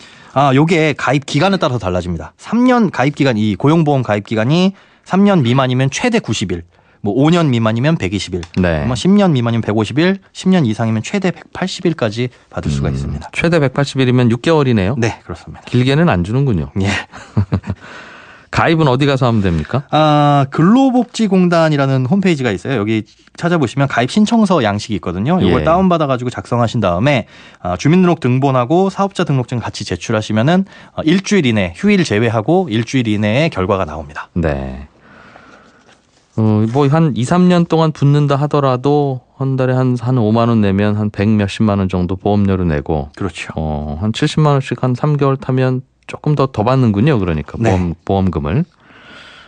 요게 가입 기간에 따라서 달라집니다. 3년 가입 기간, 이 고용보험 가입 기간이 3년 미만이면 최대 90일. 뭐 5년 미만이면 120일, 네. 10년 미만이면 150일, 10년 이상이면 최대 180일까지 받을 수가 있습니다. 최대 180일이면 6개월이네요? 네, 그렇습니다. 길게는 안 주는군요. 예. 가입은 어디 가서 하면 됩니까? 근로복지공단이라는 홈페이지가 있어요. 여기 찾아보시면 가입 신청서 양식이 있거든요. 이걸 예. 다운받아가지고 작성하신 다음에 주민등록 등본하고 사업자 등록증 같이 제출하시면은 일주일 이내, 휴일 제외하고 일주일 이내에 결과가 나옵니다. 네. 뭐 한 2, 3년 동안 붙는다 하더라도 한 달에 한 5만 원 내면 한 100 몇십만 원 정도 보험료를 내고. 그렇죠. 한 70만 원씩 한 3개월 타면 조금 더 받는군요. 그러니까 보험금을.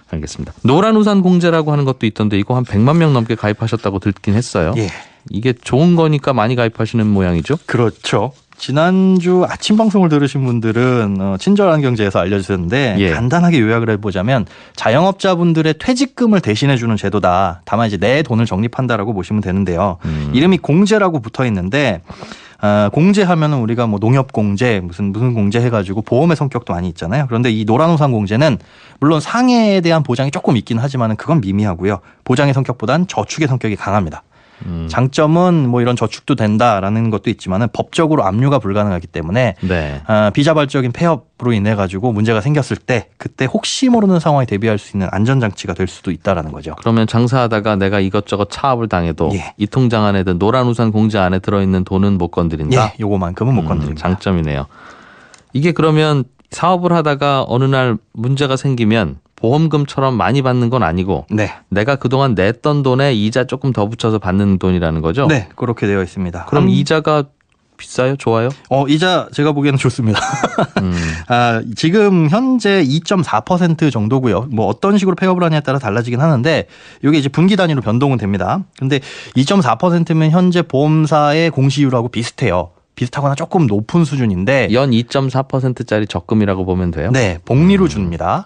알겠습니다. 노란우산 공제라고 하는 것도 있던데 이거 한 100만 명 넘게 가입하셨다고 듣긴 했어요. 예. 이게 좋은 거니까 많이 가입하시는 모양이죠? 그렇죠. 지난주 아침 방송을 들으신 분들은 친절한 경제에서 알려주셨는데 간단하게 요약을 해보자면 자영업자분들의 퇴직금을 대신해주는 제도다. 다만 이제 내 돈을 적립한다라고 보시면 되는데요. 이름이 공제라고 붙어 있는데 공제하면은 우리가 뭐 농협 공제 무슨 공제 해가지고 보험의 성격도 많이 있잖아요. 그런데 이 노란우산 공제는 물론 상해에 대한 보장이 조금 있긴 하지만은 그건 미미하고요. 보장의 성격보단 저축의 성격이 강합니다. 장점은 뭐 이런 저축도 된다라는 것도 있지만은 법적으로 압류가 불가능하기 때문에 비자발적인 폐업으로 인해 가지고 문제가 생겼을 때 그때 혹시 모르는 상황에 대비할 수 있는 안전장치가 될 수도 있다라는 거죠. 그러면 장사하다가 내가 이것저것 차압을 당해도 이 통장 안에든 노란우산 공제 안에 들어있는 돈은 못 건드린다? 요거만큼은 못 건드립니다. 장점이네요. 이게 그러면 사업을 하다가 어느 날 문제가 생기면 보험금처럼 많이 받는 건 아니고 내가 그동안 냈던 돈에 이자 조금 더 붙여서 받는 돈이라는 거죠? 네. 그렇게 되어 있습니다. 그럼 이자가 비싸요? 좋아요? 이자 제가 보기에는 좋습니다. 지금 현재 2.4% 정도고요. 뭐 어떤 식으로 폐업을 하냐에 따라 달라지긴 하는데 이게 이제 분기 단위로 변동은 됩니다. 근데 2.4%면 현재 보험사의 공시율하고 비슷해요. 비슷하거나 조금 높은 수준인데 연 2.4%짜리 적금이라고 보면 돼요? 네. 복리로 줍니다.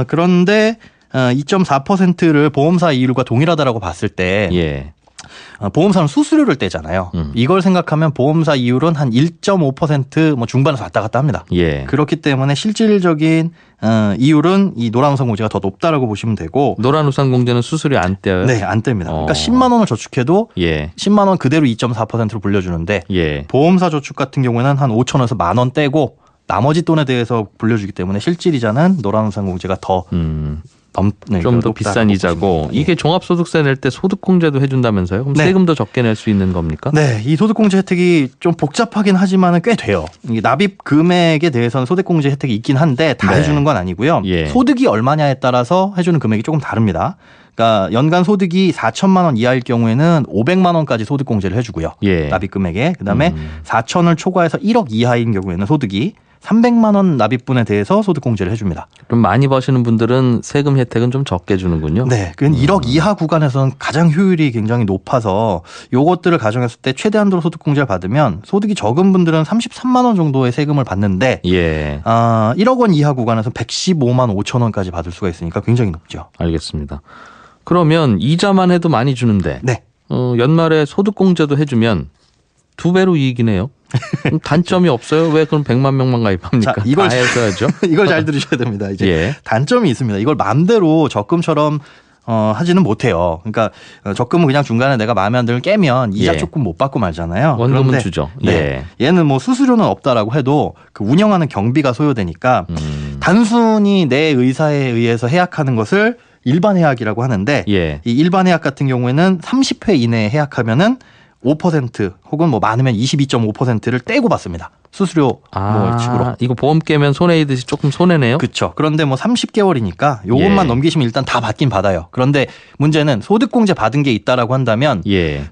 그런데 2.4%를 보험사 이율과 동일하다라고 봤을 때 보험사는 수수료를 떼잖아요. 이걸 생각하면 보험사 이율은 한 1.5% 뭐 중반에서 왔다 갔다 합니다. 그렇기 때문에 실질적인 이율은 이 노란우산 공제가 더 높다라고 보시면 되고 노란우산 공제는 수수료 안 떼요? 네, 안 뗍니다. 그러니까 10만 원을 저축해도 10만 원 그대로 2.4%로 불려주는데 보험사 저축 같은 경우에는 한 5천 원에서 1만 원 떼고 나머지 돈에 대해서 불려주기 때문에 실질 이자는 노란우산 공제가 더 좀 더 비싼 이자고 이게 종합소득세 낼 때 소득공제도 해준다면서요? 그럼 세금도 적게 낼 수 있는 겁니까? 네, 이 소득공제 혜택이 좀 복잡하긴 하지만은 꽤 돼요. 이게 납입 금액에 대해서는 소득공제 혜택이 있긴 한데 다 해주는 건 아니고요. 소득이 얼마냐에 따라서 해주는 금액이 조금 다릅니다. 그러니까 연간 소득이 4천만 원 이하일 경우에는 500만 원까지 소득공제를 해주고요. 납입 금액에 그다음에 4천을 초과해서 1억 이하인 경우에는 소득이 300만 원 납입분에 대해서 소득공제를 해줍니다. 그럼 많이 버시는 분들은 세금 혜택은 좀 적게 주는군요. 네, 그 1억 이하 구간에서는 가장 효율이 굉장히 높아서 요것들을 가정했을 때 최대한도로 소득공제를 받으면 소득이 적은 분들은 33만 원 정도의 세금을 받는데 1억 원 이하 구간에서 115만 5천 원까지 받을 수가 있으니까 굉장히 높죠. 알겠습니다. 그러면 이자만 해도 많이 주는데 연말에 소득공제도 해주면 2배로 이익이네요. 단점이 없어요? 왜 그럼 100만 명만 가입합니까? 자, 이걸 다 해줘야죠. 이걸 잘 들으셔야 됩니다. 이제 단점이 있습니다. 이걸 마음대로 적금처럼 하지는 못해요. 그러니까 적금은 그냥 중간에 내가 마음에 안 들면 깨면 이자 조금 못 받고 말잖아요. 원금은 주죠. 얘는 뭐 수수료는 없다라고 해도 그 운영하는 경비가 소요되니까 단순히 내 의사에 의해서 해약하는 것을 일반 해약이라고 하는데 이 일반 해약 같은 경우에는 30회 이내에 해약하면은 5% 혹은 뭐 많으면 22.5%를 떼고 받습니다. 수수료 뭐 식으로. 이거 보험 깨면 손해이듯이 조금 손해네요. 그렇죠. 그런데 뭐 30개월이니까 요것만 넘기시면 일단 다 받긴 받아요. 그런데 문제는 소득공제 받은 게 있다라고 한다면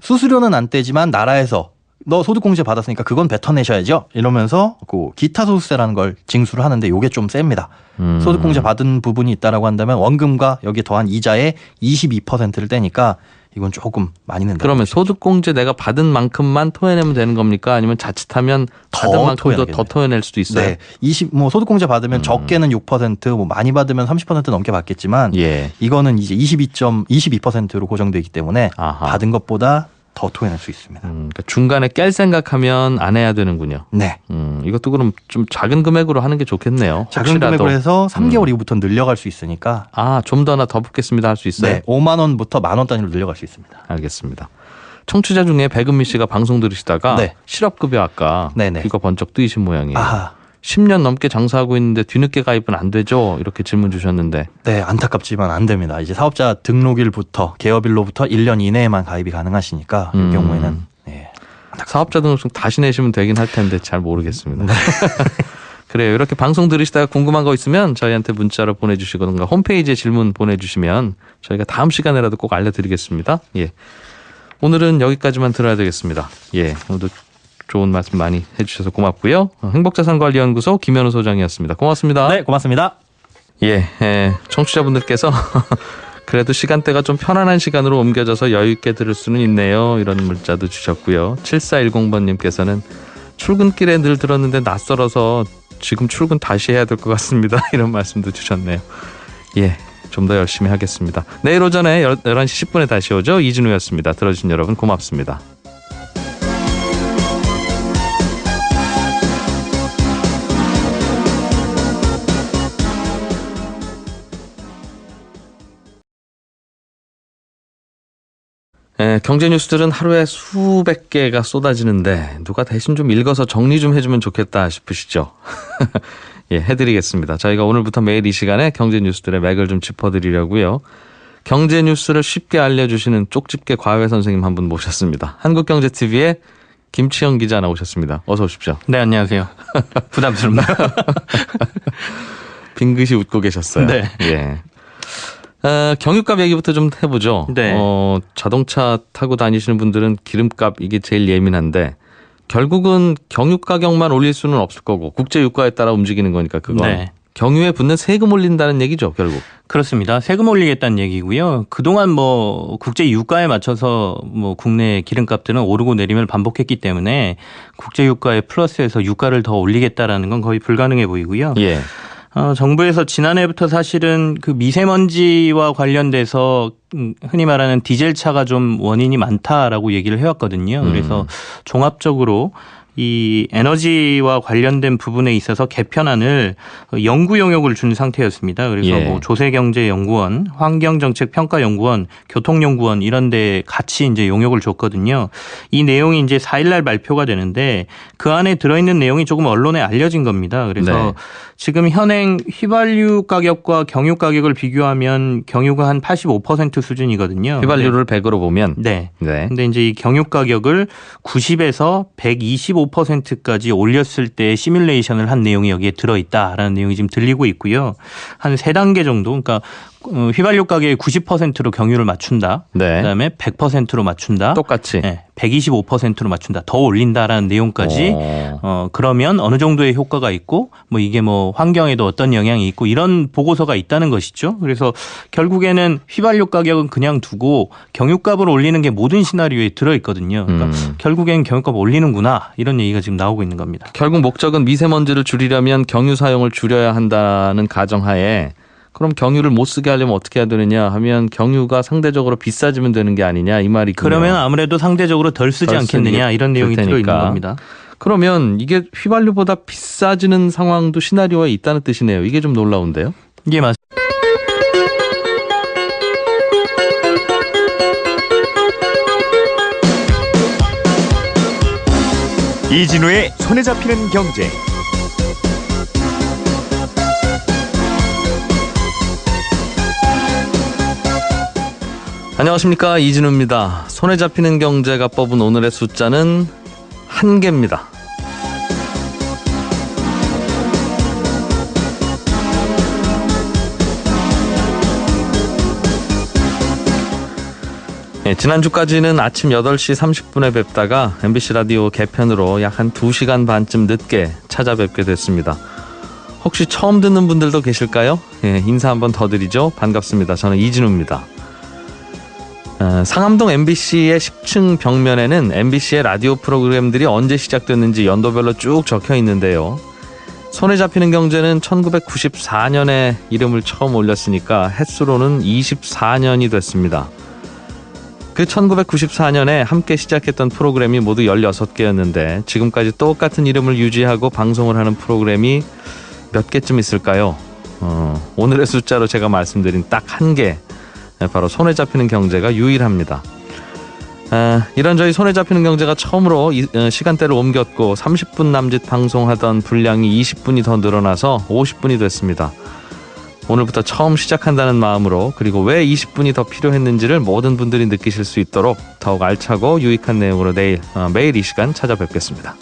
수수료는 안 떼지만 나라에서 너 소득공제 받았으니까 그건 뱉어내셔야죠. 이러면서 그 기타 소득세라는 걸 징수를 하는데 요게 좀 셉니다. 소득공제 받은 부분이 있다라고 한다면 원금과 여기에 더한 이자의 22%를 떼니까 이건 조금 많이 낸다. 그러면 소득공제 내가 받은 만큼만 토해내면 되는 겁니까? 아니면 자칫하면 받은 만큼도 더 토해낼 수도 있어요? 네. 뭐 소득공제 받으면 적게는 6%, 뭐 많이 받으면 30% 넘게 받겠지만 이거는 이제 22%로 고정되어 있기 때문에 받은 것보다 더 토해낼 수 있습니다. 그러니까 중간에 깰 생각하면 안 해야 되는군요. 네. 이것도 그럼 좀 작은 금액으로 하는 게 좋겠네요. 작은 혹시라도. 금액으로 해서 3개월 이후부터 늘려갈 수 있으니까. 좀 더 하나 더 붙겠습니다 할 수 있어요? 네. 5만 원부터 10,000원 단위로 늘려갈 수 있습니다. 알겠습니다. 청취자 중에 백은미 씨가 방송 들으시다가 실업급여 아까 이거 번쩍 뜨이신 모양이에요. 10년 넘게 장사하고 있는데 뒤늦게 가입은 안 되죠? 이렇게 질문 주셨는데. 네, 안타깝지만 안 됩니다. 이제 사업자 등록일부터 개업일로부터 1년 이내에만 가입이 가능하시니까 이 경우에는 사업자 등록증 다시 내시면 되긴 할 텐데 잘 모르겠습니다. 그래요. 이렇게 방송 들으시다가 궁금한 거 있으면 저희한테 문자로 보내주시거나 홈페이지에 질문 보내주시면 저희가 다음 시간에라도 꼭 알려드리겠습니다. 예. 오늘은 여기까지만 들어야 되겠습니다. 예. 오늘도 좋은 말씀 많이 해주셔서 고맙고요. 행복자산관리연구소 김현우 소장이었습니다. 고맙습니다. 네, 고맙습니다. 예, 청취자분들께서 그래도 시간대가 좀 편안한 시간으로 옮겨져서 여유 있게 들을 수는 있네요. 이런 문자도 주셨고요. 7410번님께서는 출근길에 늘 들었는데 낯설어서 지금 출근 다시 해야 될 것 같습니다. 이런 말씀도 주셨네요. 예, 좀 더 열심히 하겠습니다. 내일 오전에 11시 10분에 다시 오죠. 이진우였습니다. 들어주신 여러분 고맙습니다. 경제 뉴스들은 하루에 수백 개가 쏟아지는데 누가 대신 좀 읽어서 정리 좀 해주면 좋겠다 싶으시죠? 예, 해드리겠습니다. 저희가 오늘부터 매일 이 시간에 경제 뉴스들의 맥을 좀 짚어드리려고요. 경제 뉴스를 쉽게 알려주시는 쪽집게 과외 선생님 한 분 모셨습니다. 한국경제TV의 김치영 기자 나오셨습니다. 어서 오십시오. 네, 안녕하세요. 부담스럽네요. 빙긋이 웃고 계셨어요. 네. 예. 경유값 얘기부터 좀 해보죠. 네. 자동차 타고 다니시는 분들은 기름값 이게 제일 예민한데 결국은 경유 가격만 올릴 수는 없을 거고 국제 유가에 따라 움직이는 거니까 그건 네. 경유에 붙는 세금 올린다는 얘기죠, 결국. 그렇습니다. 세금 올리겠다는 얘기고요. 그동안 뭐 국제 유가에 맞춰서 뭐 국내 기름값들은 오르고 내림을 반복했기 때문에 국제 유가에 플러스해서 유가를 더 올리겠다라는 건 거의 불가능해 보이고요. 예. 정부에서 지난해부터 사실은 그 미세먼지와 관련돼서 흔히 말하는 디젤 차가 좀 원인이 많다라고 얘기를 해왔거든요. 그래서 종합적으로 이 에너지와 관련된 부분에 있어서 개편안을 연구 용역을 준 상태였습니다. 그래서 예. 뭐 조세경제연구원, 환경정책평가연구원, 교통연구원 이런 데 같이 이제 용역을 줬거든요. 이 내용이 이제 4일날 발표가 되는데 그 안에 들어있는 내용이 조금 언론에 알려진 겁니다. 그래서 네. 지금 현행 휘발유 가격과 경유 가격을 비교하면 경유가 한 85% 수준이거든요. 휘발유를 100으로 보면. 네. 네. 근데 이제 이 경유 가격을 90에서 125%까지 올렸을 때 시뮬레이션을 한 내용이 여기에 들어있다라는 내용이 지금 들리고 있고요. 한 3단계 정도. 그러니까 휘발유 가격의 90%로 경유를 맞춘다. 네. 그다음에 100%로 맞춘다. 똑같이. 네. 125%로 맞춘다. 더 올린다라는 내용까지 그러면 어느 정도의 효과가 있고 뭐 이게 뭐 환경에도 어떤 영향이 있고 이런 보고서가 있다는 것이죠. 그래서 결국에는 휘발유 가격은 그냥 두고 경유값을 올리는 게 모든 시나리오에 들어있거든요. 그러니까 결국엔 경유값 올리는구나 이런 얘기가 지금 나오고 있는 겁니다. 결국 목적은 미세먼지를 줄이려면 경유 사용을 줄여야 한다는 가정하에 그럼 경유를 못 쓰게 하려면 어떻게 해야 되느냐 하면 경유가 상대적으로 비싸지면 되는 게 아니냐 이 말이군요. 그러면 아무래도 상대적으로 덜 쓰지 않겠느냐 이런 내용이 들어있는 겁니다. 그러면 이게 휘발유보다 비싸지는 상황도 시나리오에 있다는 뜻이네요. 이게 좀 놀라운데요. 예, 맞습니다. 이진우의 손에 잡히는 경제. 안녕하십니까, 이진우입니다. 손에 잡히는 경제가 뽑은 오늘의 숫자는 1개입니다. 지난주까지는 아침 8시 30분에 뵙다가 MBC 라디오 개편으로 약 한 2시간 반쯤 늦게 찾아뵙게 됐습니다. 혹시 처음 듣는 분들도 계실까요? 인사 한번 더 드리죠. 반갑습니다. 저는 이진우입니다. 상암동 MBC의 10층 벽면에는 MBC의 라디오 프로그램들이 언제 시작됐는지 연도별로 쭉 적혀 있는데요. 손에 잡히는 경제는 1994년에 이름을 처음 올렸으니까 햇수로는 24년이 됐습니다. 그 1994년에 함께 시작했던 프로그램이 모두 16개였는데 지금까지 똑같은 이름을 유지하고 방송을 하는 프로그램이 몇 개쯤 있을까요? 오늘의 숫자로 제가 말씀드린 딱 1개, 바로 손에 잡히는 경제가 유일합니다. 이런 저희 손에 잡히는 경제가 처음으로 시간대를 옮겼고 30분 남짓 방송하던 분량이 20분이 더 늘어나서 50분이 됐습니다. 오늘부터 처음 시작한다는 마음으로, 그리고 왜 20분이 더 필요했는지를 모든 분들이 느끼실 수 있도록 더욱 알차고 유익한 내용으로 매일 이 시간 찾아뵙겠습니다.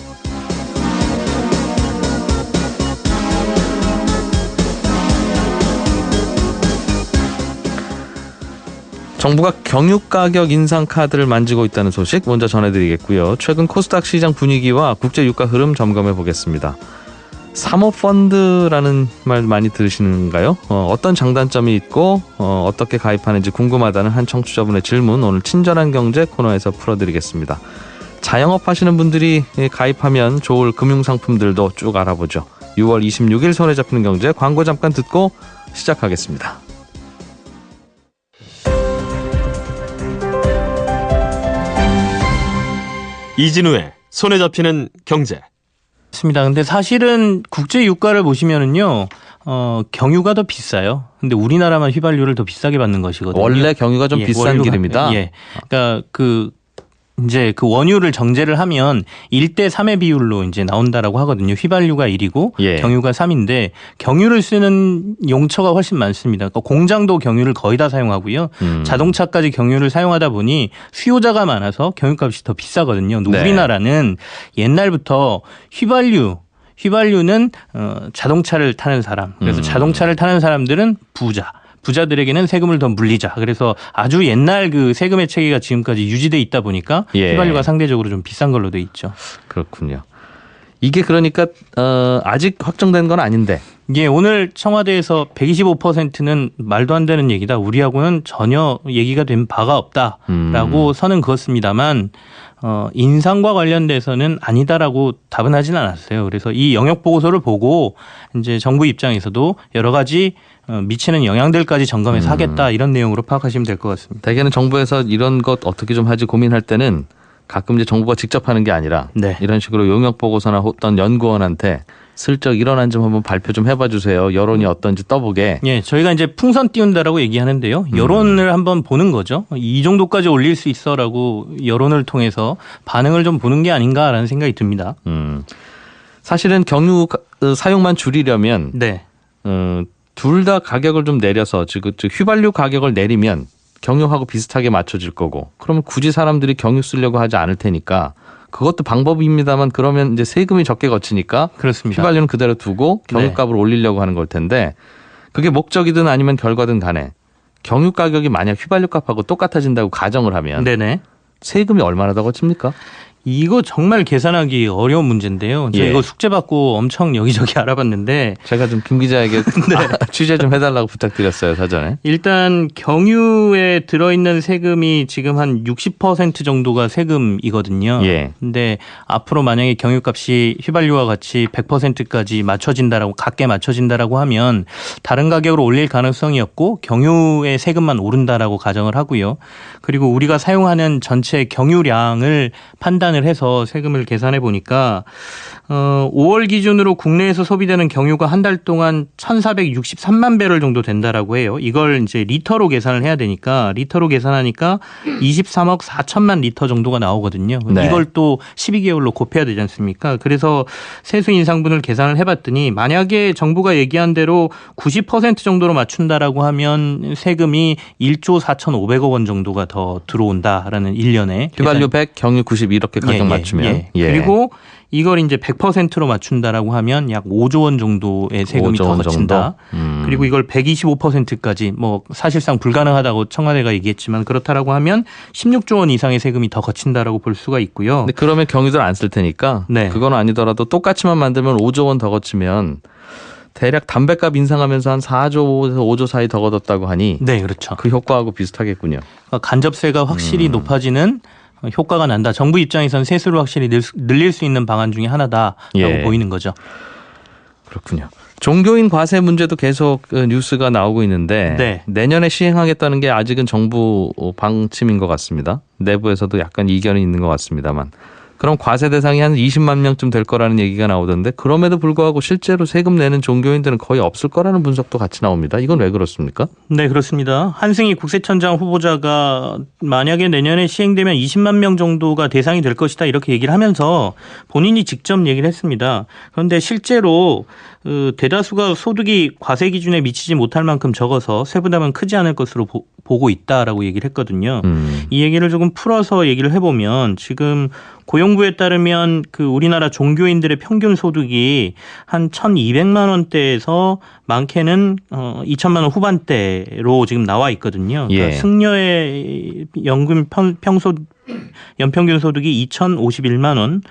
정부가 경유 가격 인상 카드를 만지고 있다는 소식 먼저 전해드리겠고요. 최근 코스닥 시장 분위기와 국제 유가 흐름 점검해 보겠습니다. 사모펀드라는 말 많이 들으시는가요? 어떤 장단점이 있고 어떻게 가입하는지 궁금하다는 한 청취자분의 질문 오늘 친절한 경제 코너에서 풀어드리겠습니다. 자영업 하시는 분들이 가입하면 좋을 금융상품들도 쭉 알아보죠. 6월 26일 손에 잡히는 경제 광고 잠깐 듣고 시작하겠습니다. 이진우의 손에 잡히는 경제. 맞습니다. 근데 사실은 국제 유가를 보시면은요, 경유가 더 비싸요. 근데 우리나라만 휘발유를 더 비싸게 받는 것이거든요. 원래 경유가 좀 비싼 길입니다. 예. 그러니까 이제 그 원유를 정제를 하면 1대 3의 비율로 이제 나온다라고 하거든요. 휘발유가 1이고 경유가 3인데 경유를 쓰는 용처가 훨씬 많습니다. 그러니까 공장도 경유를 거의 다 사용하고요. 자동차까지 경유를 사용하다 보니 수요자가 많아서 경유값이 더 비싸거든요. 근데 우리나라는 옛날부터 휘발유는 자동차를 타는 사람. 그래서 자동차를 타는 사람들은 부자들에게는 세금을 더 물리자. 그래서 아주 옛날 그 세금의 체계가 지금까지 유지돼 있다 보니까 휘발유가 상대적으로 좀 비싼 걸로 돼 있죠. 그렇군요. 이게 그러니까 아직 확정된 건 아닌데. 오늘 청와대에서 125%는 말도 안 되는 얘기다. 우리하고는 전혀 얘기가 된 바가 없다라고 선은 그었습니다만 인상과 관련돼서는 아니다라고 답은 하진 않았어요. 그래서 이 영역 보고서를 보고 이제 정부 입장에서도 여러 가지 미치는 영향들까지 점검해서 하겠다 이런 내용으로 파악하시면 될 것 같습니다. 대개는 정부에서 이런 것 어떻게 좀 하지 고민할 때는 가끔 이제 정부가 직접 하는 게 아니라 이런 식으로 용역 보고서나 어떤 연구원한테 슬쩍 일어난 점 한번 발표 좀 해봐 주세요. 여론이 어떤지 떠보게. 저희가 이제 풍선 띄운다라고 얘기하는데요. 여론을 한번 보는 거죠. 이 정도까지 올릴 수 있어라고 여론을 통해서 반응을 좀 보는 게 아닌가라는 생각이 듭니다. 사실은 경유 사용만 줄이려면 둘 다 가격을 좀 내려서 즉 휘발유 가격을 내리면 경유하고 비슷하게 맞춰질 거고 그러면 굳이 사람들이 경유 쓰려고 하지 않을 테니까 그것도 방법입니다만 그러면 이제 세금이 적게 거치니까 그렇습니다. 휘발유는 그대로 두고 경유값을 올리려고 하는 걸 텐데 그게 목적이든 아니면 결과든 간에 경유 가격이 만약 휘발유 값하고 똑같아진다고 가정을 하면 세금이 얼마나 더 거칩니까? 이거 정말 계산하기 어려운 문제인데요. 저 이거 숙제 받고 엄청 여기저기 알아봤는데 제가 좀 김 기자에게 취재 좀 해달라고 부탁드렸어요 사전에. 일단 경유에 들어있는 세금이 지금 한 60% 정도가 세금이거든요. 근데 앞으로 만약에 경유값이 휘발유와 같이 100%까지 맞춰진다라고 같게 맞춰진다라고 하면 다른 가격으로 올릴 가능성이 없고 경유의 세금만 오른다라고 가정을 하고요. 그리고 우리가 사용하는 전체 경유량을 판단을 해서 세금을 계산해 보니까 5월 기준으로 국내에서 소비되는 경유가 한 달 동안 1,463만 배럴 정도 된다라고 해요. 이걸 이제 리터로 계산을 해야 되니까 리터로 계산하니까 23억 4천만 리터 정도가 나오거든요. 이걸 또 12개월로 곱해야 되지 않습니까? 그래서 세수 인상분을 계산을 해봤더니 만약에 정부가 얘기한 대로 90% 정도로 맞춘다라고 하면 세금이 1조 4,500억 원 정도가 더 들어온다라는 1년에. 휘발유 100, 경유 90 이렇게 가격 맞추면. 그리고 이걸 이제 100%로 맞춘다라고 하면 약 5조 원 정도의 세금이 더 거친다. 그리고 이걸 125%까지 뭐 사실상 불가능하다고 청와대가 얘기했지만 그렇다라고 하면 16조 원 이상의 세금이 더 거친다라고 볼 수가 있고요. 근데 그러면 경유들 안 쓸 테니까 그건 아니더라도 똑같이만 만들면 5조 원 더 거치면 대략 담배값 인상하면서 한 4조에서 5조 사이 더 걷었다고 하니 그렇죠. 그 효과하고 비슷하겠군요. 그러니까 간접세가 확실히 높아지는 효과가 난다. 정부 입장에서는 세수를 확실히 늘릴 수 있는 방안 중에 하나다라고 보이는 거죠. 그렇군요. 종교인 과세 문제도 계속 뉴스가 나오고 있는데 내년에 시행하겠다는 게 아직은 정부 방침인 것 같습니다. 내부에서도 약간 이견이 있는 것 같습니다만. 그럼 과세 대상이 한 20만 명쯤 될 거라는 얘기가 나오던데 그럼에도 불구하고 실제로 세금 내는 종교인들은 거의 없을 거라는 분석도 같이 나옵니다. 이건 왜 그렇습니까? 네, 그렇습니다. 한승희 국세청장 후보자가 만약에 내년에 시행되면 20만 명 정도가 대상이 될 것이다 이렇게 얘기를 하면서 본인이 직접 얘기를 했습니다. 그런데 실제로 대다수가 소득이 과세 기준에 미치지 못할 만큼 적어서 세부담은 크지 않을 것으로 보고 있다라고 얘기를 했거든요. 이 얘기를 조금 풀어서 얘기를 해보면 지금 고용 재정부에 따르면 그 우리나라 종교인들의 평균 소득이 한 1,200만 원대에서 많게는 2천만 원 후반대로 지금 나와 있거든요. 그러니까 승려의 연평균 소득이 2,051만 원,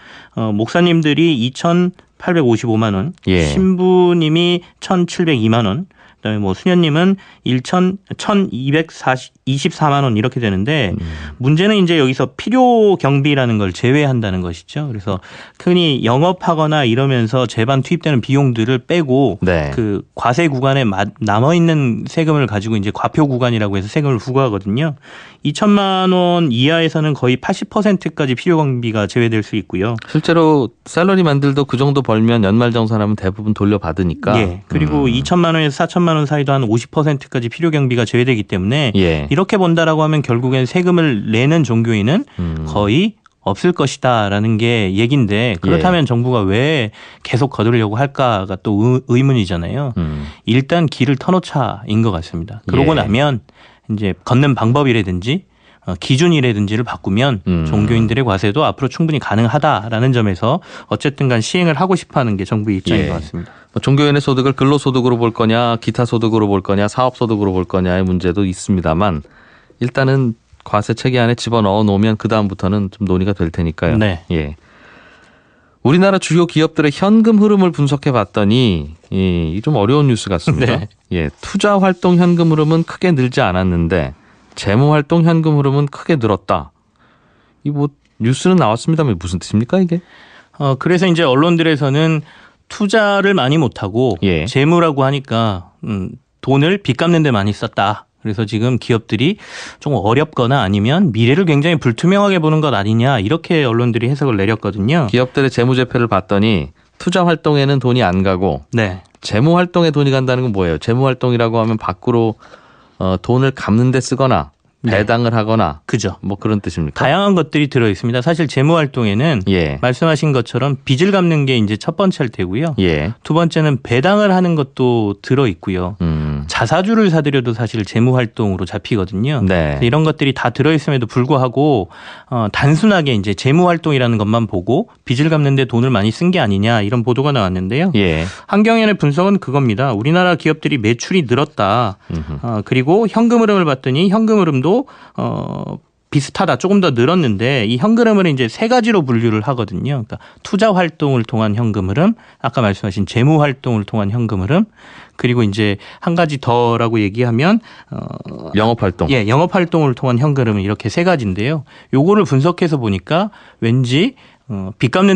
목사님들이 2,855만 원, 신부님이 1,702만 원, 그다음에 뭐 수녀님은 1,224만 원 이렇게 되는데 문제는 이제 여기서 필요 경비라는 걸 제외한다는 것이죠. 그래서 흔히 영업하거나 이러면서 재반 투입되는 비용들을 빼고 그 과세 구간에 남아 있는 세금을 가지고 이제 과표 구간이라고 해서 세금을 부과하거든요. 2천만 원 이하에서는 거의 80%까지 필요 경비가 제외될 수 있고요. 실제로 샐러리만들도 그 정도 벌면 연말정산하면 대부분 돌려받으니까. 예. 그리고 2천만 원에서 4천만 원 사이도 한 50%까지 필요 경비가 제외되기 때문에 이렇게 본다라고 하면 결국엔 세금을 내는 종교인은 거의 없을 것이다라는 게 얘긴데 그렇다면 정부가 왜 계속 거두려고 할까가 또 의문이잖아요. 일단 길을 터놓자인 것 같습니다. 그러고 나면 이제 걷는 방법이라든지 기준이라든지를 바꾸면 종교인들의 과세도 앞으로 충분히 가능하다라는 점에서 어쨌든 간 시행을 하고 싶어하는 게 정부의 입장인 것 같습니다. 종교인의 소득을 근로소득으로 볼 거냐 기타 소득으로 볼 거냐 사업소득으로 볼 거냐의 문제도 있습니다만 일단은 과세 체계 안에 집어넣어 놓으면 그다음부터는 좀 논의가 될 테니까요. 우리나라 주요 기업들의 현금 흐름을 분석해 봤더니 좀 어려운 뉴스 같습니다. 투자 활동 현금 흐름은 크게 늘지 않았는데 재무 활동 현금 흐름은 크게 늘었다. 이 뭐 뉴스는 나왔습니다만 무슨 뜻입니까 이게? 그래서 이제 언론들에서는 투자를 많이 못하고 재무라고 하니까 돈을 빚 갚는 데 많이 썼다. 그래서 지금 기업들이 좀 어렵거나 아니면 미래를 굉장히 불투명하게 보는 것 아니냐 이렇게 언론들이 해석을 내렸거든요. 기업들의 재무제표를 봤더니 투자 활동에는 돈이 안 가고 재무 활동에 돈이 간다는 건 뭐예요? 재무 활동이라고 하면 밖으로 돈을 갚는 데 쓰거나 배당을 하거나 그죠. 뭐 그런 뜻입니까? 다양한 것들이 들어 있습니다. 사실 재무 활동에는 말씀하신 것처럼 빚을 갚는 게 이제 첫 번째일 테고요. 두 번째는 배당을 하는 것도 들어 있고요. 자사주를 사들여도 사실 재무 활동으로 잡히거든요. 이런 것들이 다 들어 있음에도 불구하고 단순하게 이제 재무 활동이라는 것만 보고 빚을 갚는 데 돈을 많이 쓴 게 아니냐 이런 보도가 나왔는데요. 한경연의 분석은 그겁니다. 우리나라 기업들이 매출이 늘었다. 그리고 현금 흐름을 봤더니 현금 흐름도 비슷하다. 조금 더 늘었는데 이 현금 흐름을 이제 세 가지로 분류를 하거든요. 그러니까 투자 활동을 통한 현금 흐름, 아까 말씀하신 재무 활동을 통한 현금 흐름, 그리고 이제 한 가지 더라고 얘기하면 영업 활동. 영업 활동을 통한 현금 흐름 이렇게 세 가지인데요. 요거를 분석해서 보니까 왠지 빚 갚는 데